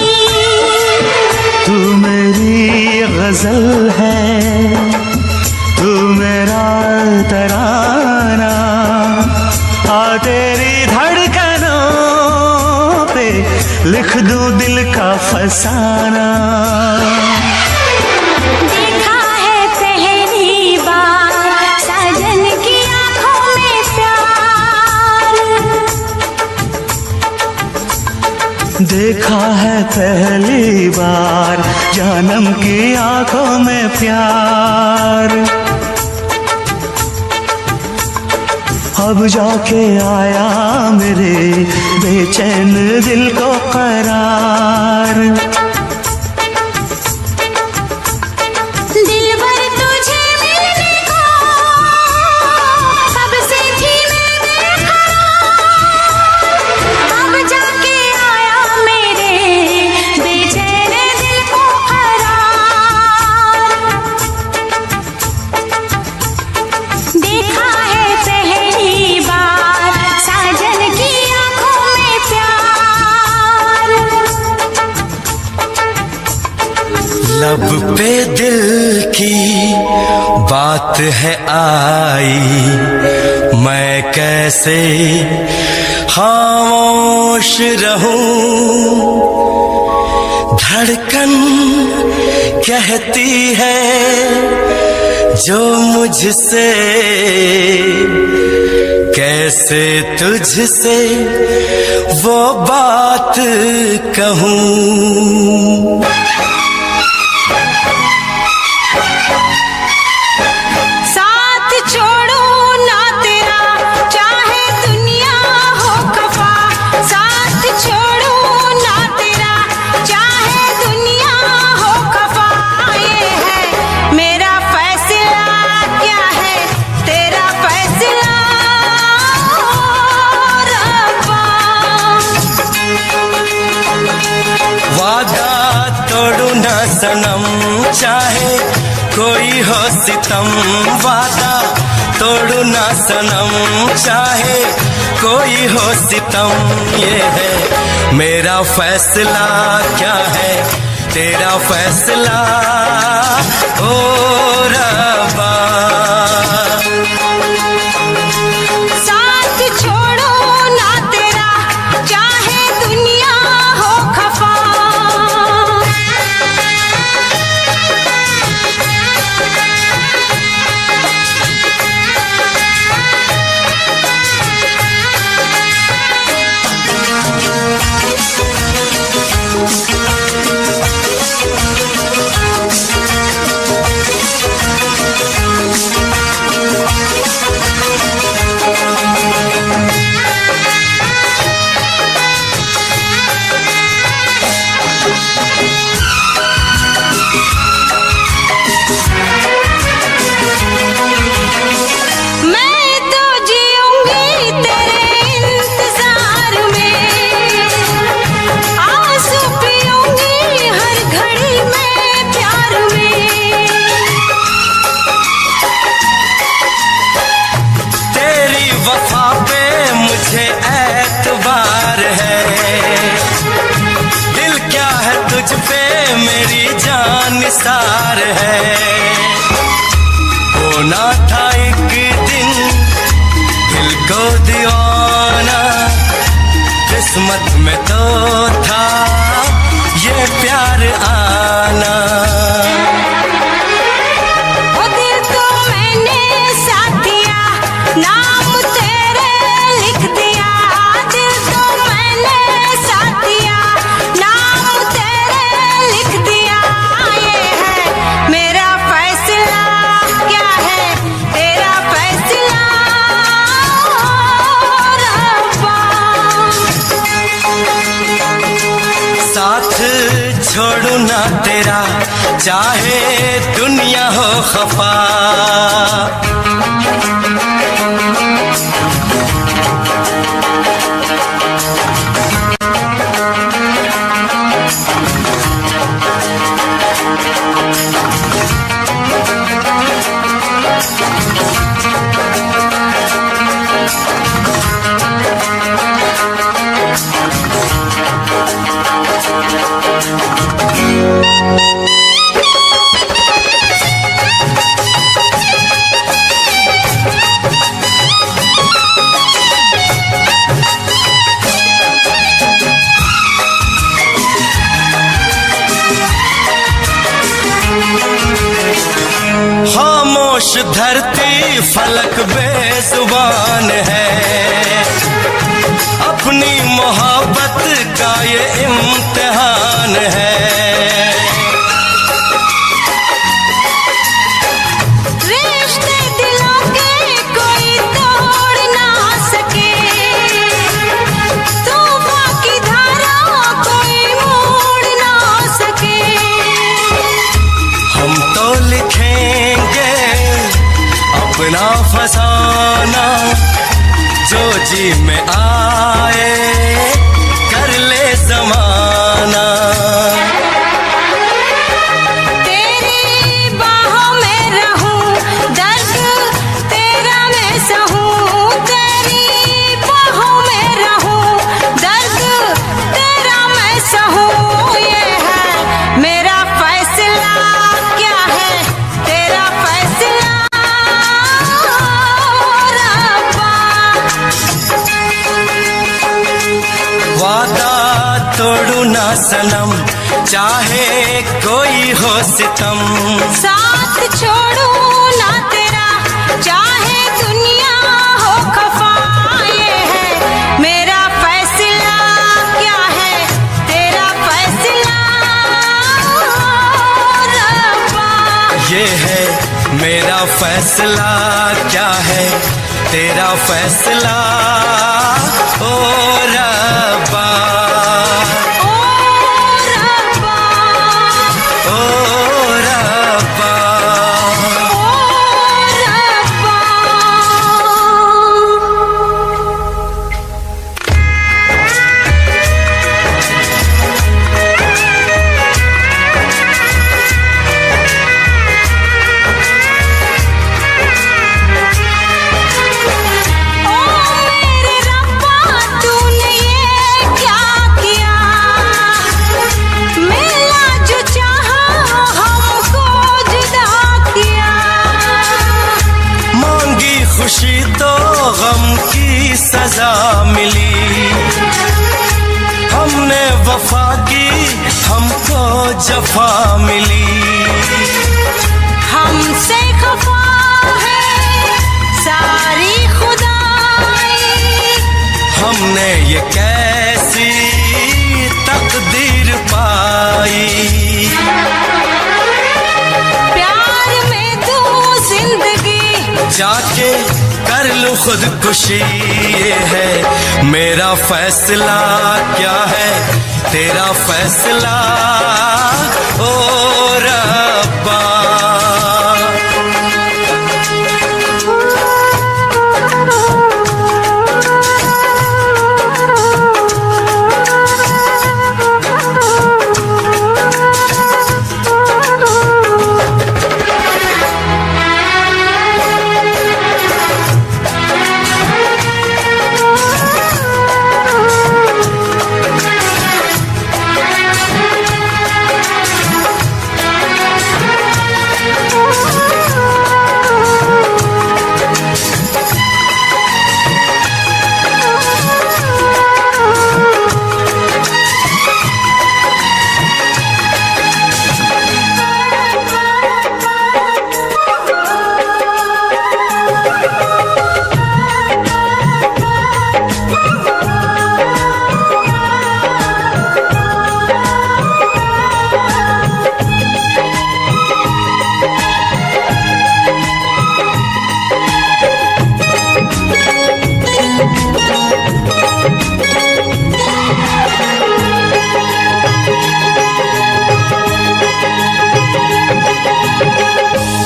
तू मेरी गजल है, तू मेरा तराना, आ तेरी धड़कनों पे लिख दूं दिल का फसाना। देखा है पहली बार साजन की आंखों में प्यार, देखा है पहली बार जानम की आंखों में प्यार, अब जाके आया मेरे बेचैन दिल को करार। दिलबर तुझे मिलने को कब से थी मैं बेकरार, अब जाके आया मेरे बेचैन दिल को करार। देखा है पहली बार साजन की आंखों में प्यार, लब पे दिल की बात है आई, मैं कैसे खामोश रहूं। धड़कन कहती है जो मुझसे, कैसे तुझसे वो बात कहूं। साथ छोड़ू ना तेरा चाहे चाहे कोई हो सितम, वादा तोड़ू ना सनम, चाहे कोई हो सितम। ये है मेरा फैसला, क्या है तेरा फैसला ओ रब्बा। साथ छोड़ो ना तेरा, चाहे दुनिया हो खफा। मैं तो जीऊंगी तेरे इंतजार में, आंसू पीऊंगी हर घड़ी में प्यार में। तेरी वफा पे मुझे एतबार है, दिल क्या है तुझ पे मेरी जान निसार है। होना था एक दिन दिल को दीवाना, किस्मत में तो था ये प्यार आना। वो दिल तो मैंने साथ दिया, नाम तेरे लिख दिया। दिल तो मैंने साथ दिया, नाम तेरे लिख दिया। ये है मेरा फैसला, क्या है तेरा फैसला रब्बा। साथ छोड़ू ना तेरा, चाहे दुनिया हो खफा। खामोश धरती फलक बेजुबान है, अपनी मोहब्बत का ये इम्तिहान है। रिश्ते दिलों के कोई तोड़ ना सके, तूफान की धारा कोई मोड़ ना सके। हम तो लिखेंगे अपना फसाना, जो जी में आए कर ले जमाना। तेरी बाहों में रहूं, दर्द तेरा मैं सहूं। तेरी बाहों में रहूं, दर्द तेरा मैं सहूं। ये है मेरा फैसला, क्या है तेरा फैसला रब्बा। वादा तोड़ू ना सनम, चाहे कोई हो सितम। साथ छोड़ू ना तेरा, चाहे दुनिया हो खफा। ये है मेरा फैसला, क्या है तेरा फैसला रब्बा। ये है मेरा फैसला, क्या है तेरा फैसला ओ रब्बा। ओ रब्बा, ओ रब्बा। ओ रब्बा। गम की सजा मिली। हमने वफा की, हमको जफा मिली। हमसे खफा है सारी खुदाई, हमने ये कैसी तकदीर पाई। प्यार में तू जिंदगी जाके कर लूं खुदकुशी, ये है मेरा फैसला। क्या है तेरा फैसला ओ रब्बा।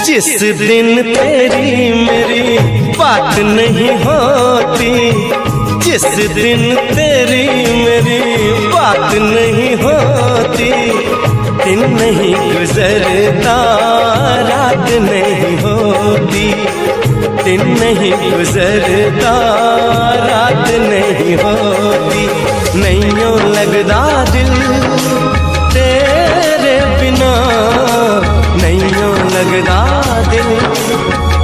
जिस दिन तेरी मेरी बात नहीं होती, जिस दिन तेरी मेरी बात नहीं होती, दिन नहीं गुजरता रात नहीं होती, दिन नहीं गुजरता रात नहीं होती। नैयों लगदा दिल तेरे बिना, नैयों लगदा दिल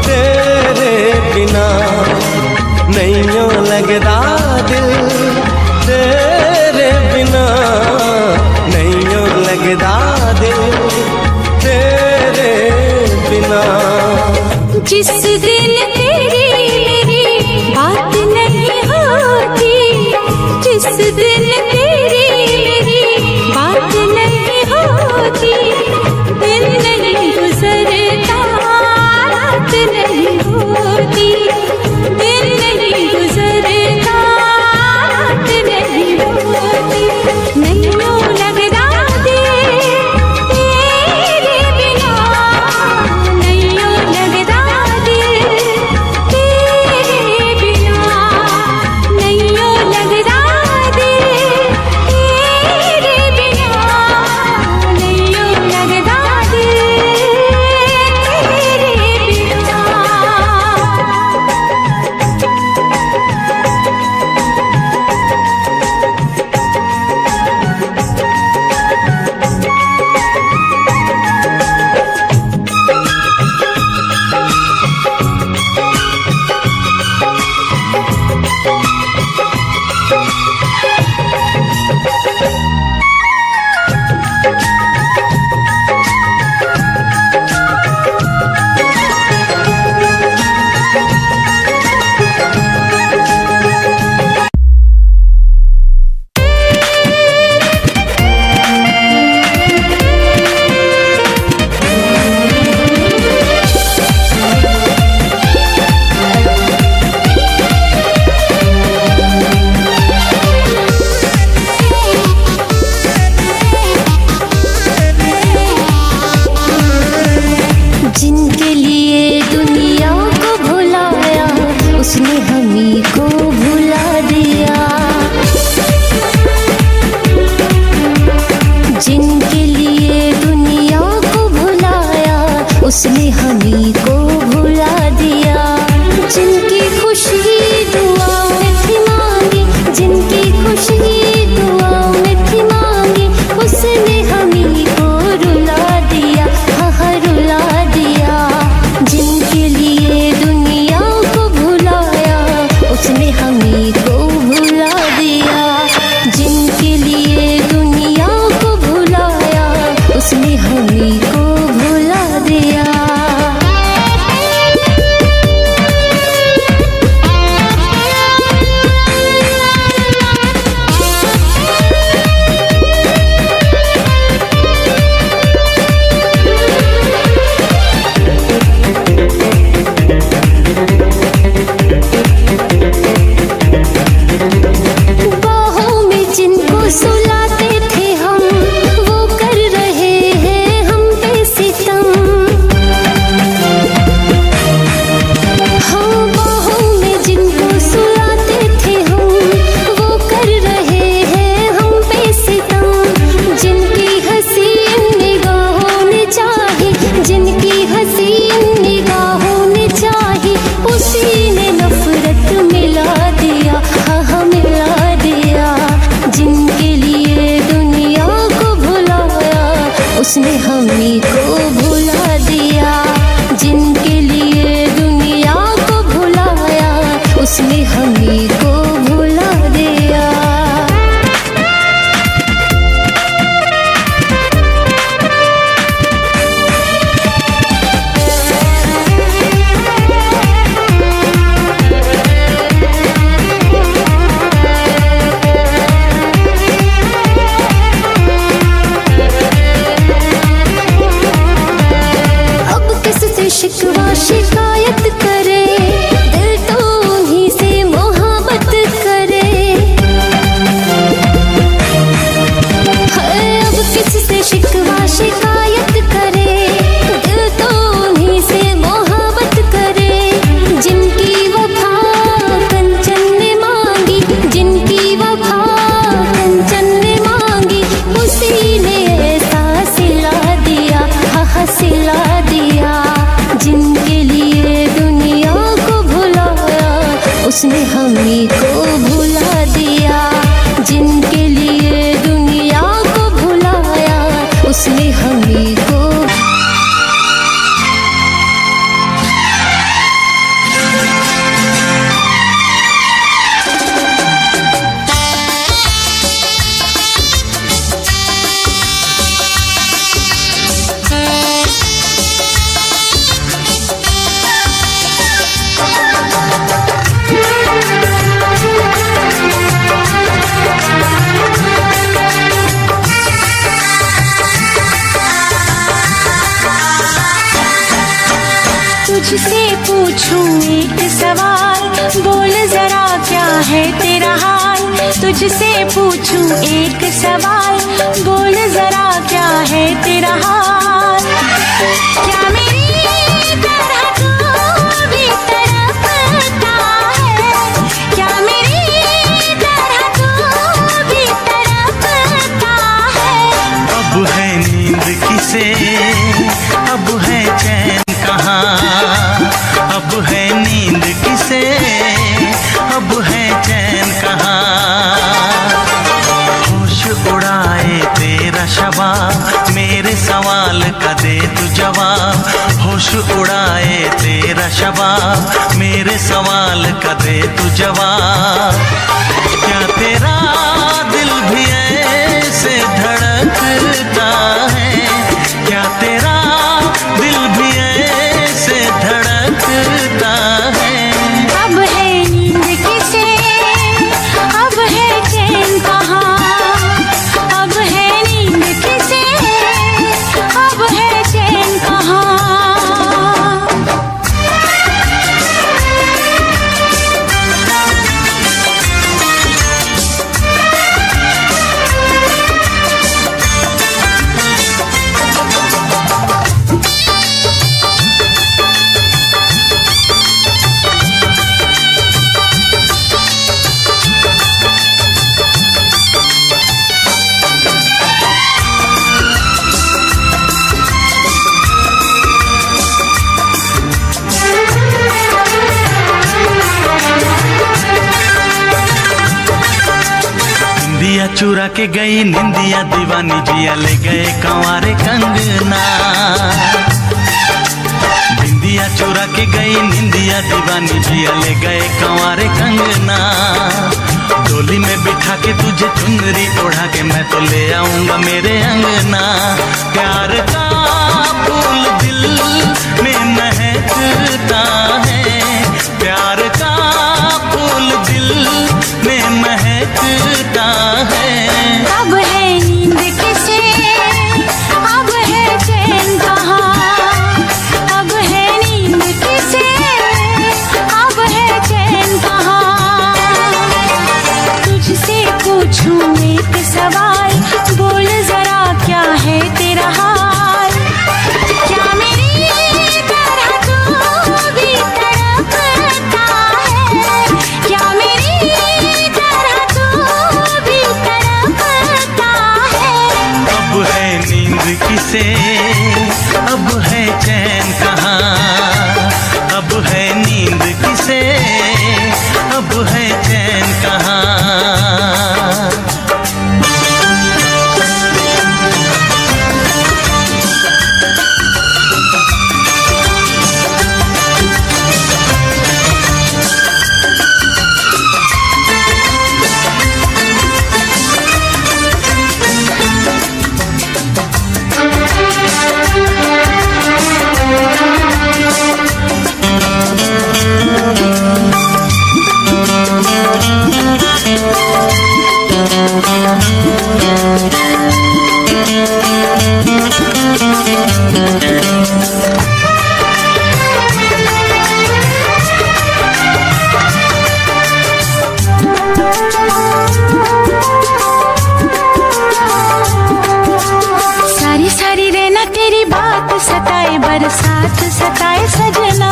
तेरे बिना, नैयों लगदा दिल तेरे बिना, नैयों लगदा दिल तेरे बिना। जिस दिन तेरी मेरी बात नहीं होती, जिस दिन तेरी मेरी बात नहीं होती, दिन नहीं गुजरता उसने हमें को भुला दिया। जिनके लिए दुनिया को भुलाया उसने हमें को। तुझसे पूछूं एक सवाल, बोल जरा क्या है तेरा हाल। तुझसे पूछूं एक सवाल, बोल जरा क्या है तेरा हाल। क्या मेरी तरह तू भी तड़पता है, क्या मेरी तरह तू भी तड़पता है। अब है नींद किसे, अब है चैन कहाँ। अब है नींद किसे, अब है चैन कहाँ। होश उड़ाए तेरा शबाब, मेरे सवाल का दे तू जवाब। होश उड़ाए तेरा शबाब, मेरे सवाल का दे तू जवाब। क्या तेरा दिल भी ऐसे धड़कता है, क्या तेरा दिल भी ऐसे धड़कता है। अब है नींद किसे, अब है चैन कहाँ। अब है नींद किसे, अब है चैन कहाँ। निंदिया चुरा के गई निंदिया दीवानी, जिया ले गए कंवारे कंगना। निंदिया चुरा के गई निंदिया दीवानी, जिया ले गए कंवारे कंगना। डोली में बिठा के तुझे चुनरी ओढ़ा के मैं तो ले आऊंगा मेरे अंगना। प्यार का फूल दिल में महकता है, प्यार का फूल दिल में महकता है। अब है नींद किसे, अब है चैन कहाँ। अब है नींद किसे, अब है चैन कहाँ। तुझसे पूछूं एक सवाल, बोल जरा क्या है तेरा हाल। क्या मेरी तरह तू भी तड़पता है, क्या मेरी तरह तू भी तड़पता है। अब है नींद किसे, अब है चैन कहाँ। अब है नींद किसे, अब है चैन कहाँ। बरसात सताए सजना,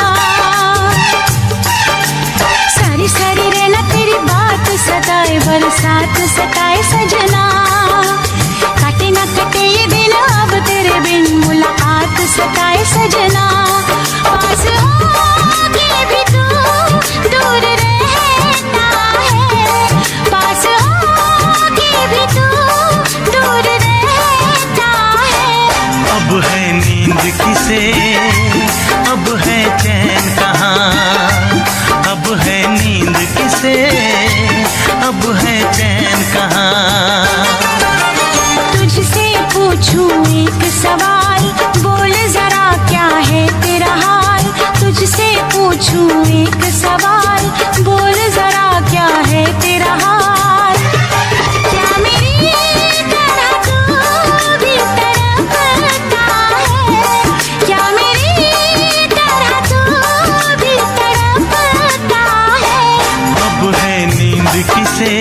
सारी सारी रहना तेरी बात सताए, बरसात सताए सजना। काटे ना कटे ये दिन अब तेरे बिन, मुलाकात सताए सजना। पास होके भी तू दूर रहे किसे, अब है चैन कहाँ। तुझसे पूछूं एक सवाल, बोल जरा क्या है तेरा हाल। तुझसे पूछूं एक सवाल, बोल जरा क्या है तेरा हाल। क्या मेरी तरह तू भी तड़पता है, क्या मेरी तरह तू भी तड़पता है। अब है नींद किसे,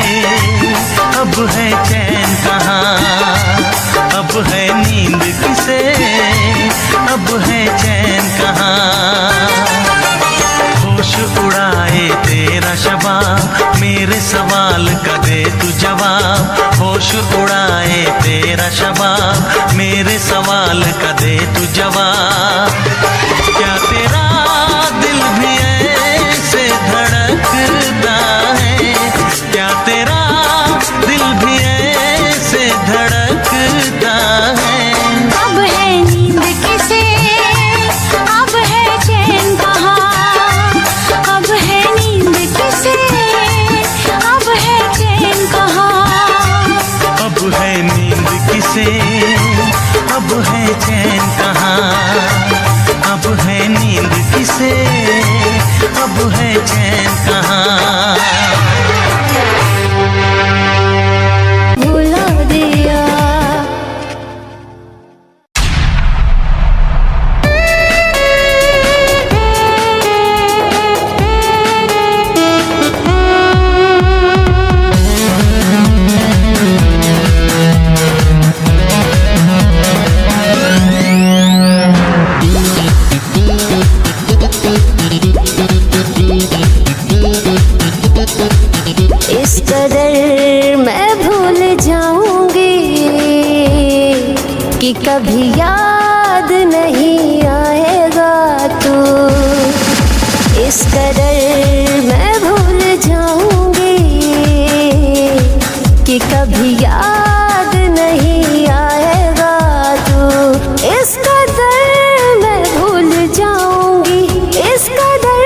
अब है चैन कहाँ। अब है नींद किसे, अब है चैन कहाँ। होश उड़ाए तेरा शबाब, मेरे सवाल का दे तू जवाब। होश उड़ाए तेरा शबाब, मेरे सवाल का दे तू जवाब। क्या तेरा दिल भी ऐसे धड़कता है, क्या तेरा दिल भी ऐसे धड़कता है। अब है नींद किसे, अब है चैन कहाँ। अब है नींद किसे, अब है चैन कहाँ। अब है नींद किसे, अब है चैन कहाँ। अब है नींद किसे, अब है चैन कहाँ। भुला दिया इस कदर मैं भूल जाऊंगी कि कभी याद नहीं आएगा तू। इस कदर मैं भूल जाऊंगी कि कभी याद नहीं आएगा तू। इस कदर मैं भूल जाऊंगी, इस कदर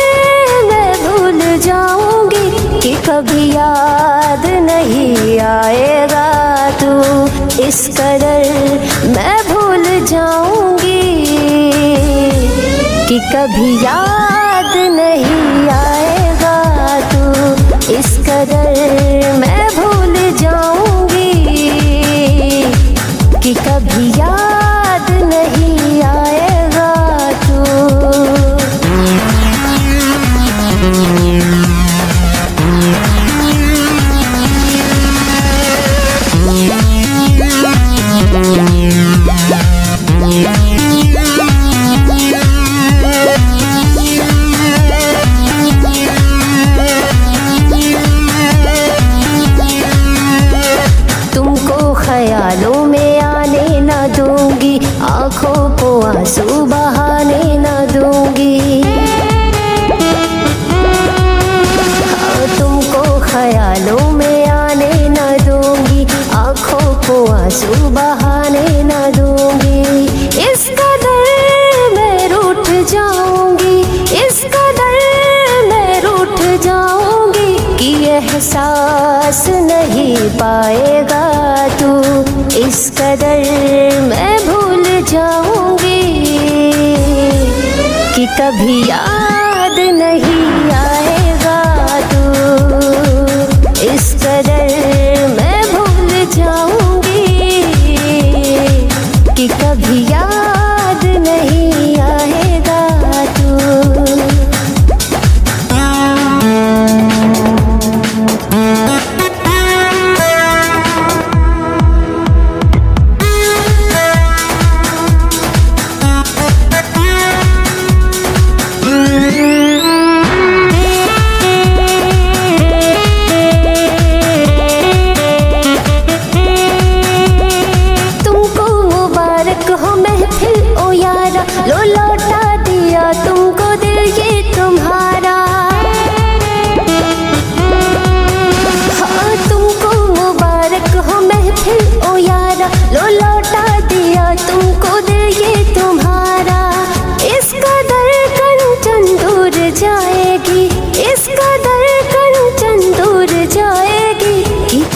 मैं भूल जाऊंगी कि कभी याद नहीं आएगा तू। इस कदर मैं भूल जाऊंगी कि कभी याद नहीं आएगा तू। इस कदर मैं भूल जाऊंगी कि कभी याद नहीं आएगा तू। तुमको ख्यालों में आने न दूंगी, आंखों को आंसू बहाने न दूंगी। तुमको ख्यालों में आने न दूंगी, आंखों को आंसू बहाने न दूंगी। इस कदर मैं रूठ जाऊंगी, इस कदर मैं रूठ जाऊंगी कि एहसास नहीं पाएगा तू। इस कदर मैं भूल जाऊंगी कि कभी याद नहीं आएगा तू। इस कदर मैं भूल जाऊंगी कि कभी याद नहीं आएगा तू।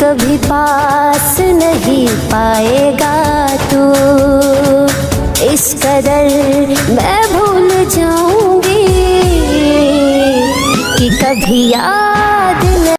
कभी पास नहीं पाएगा तू, इस कदर मैं भूल जाऊंगी कि कभी याद नहीं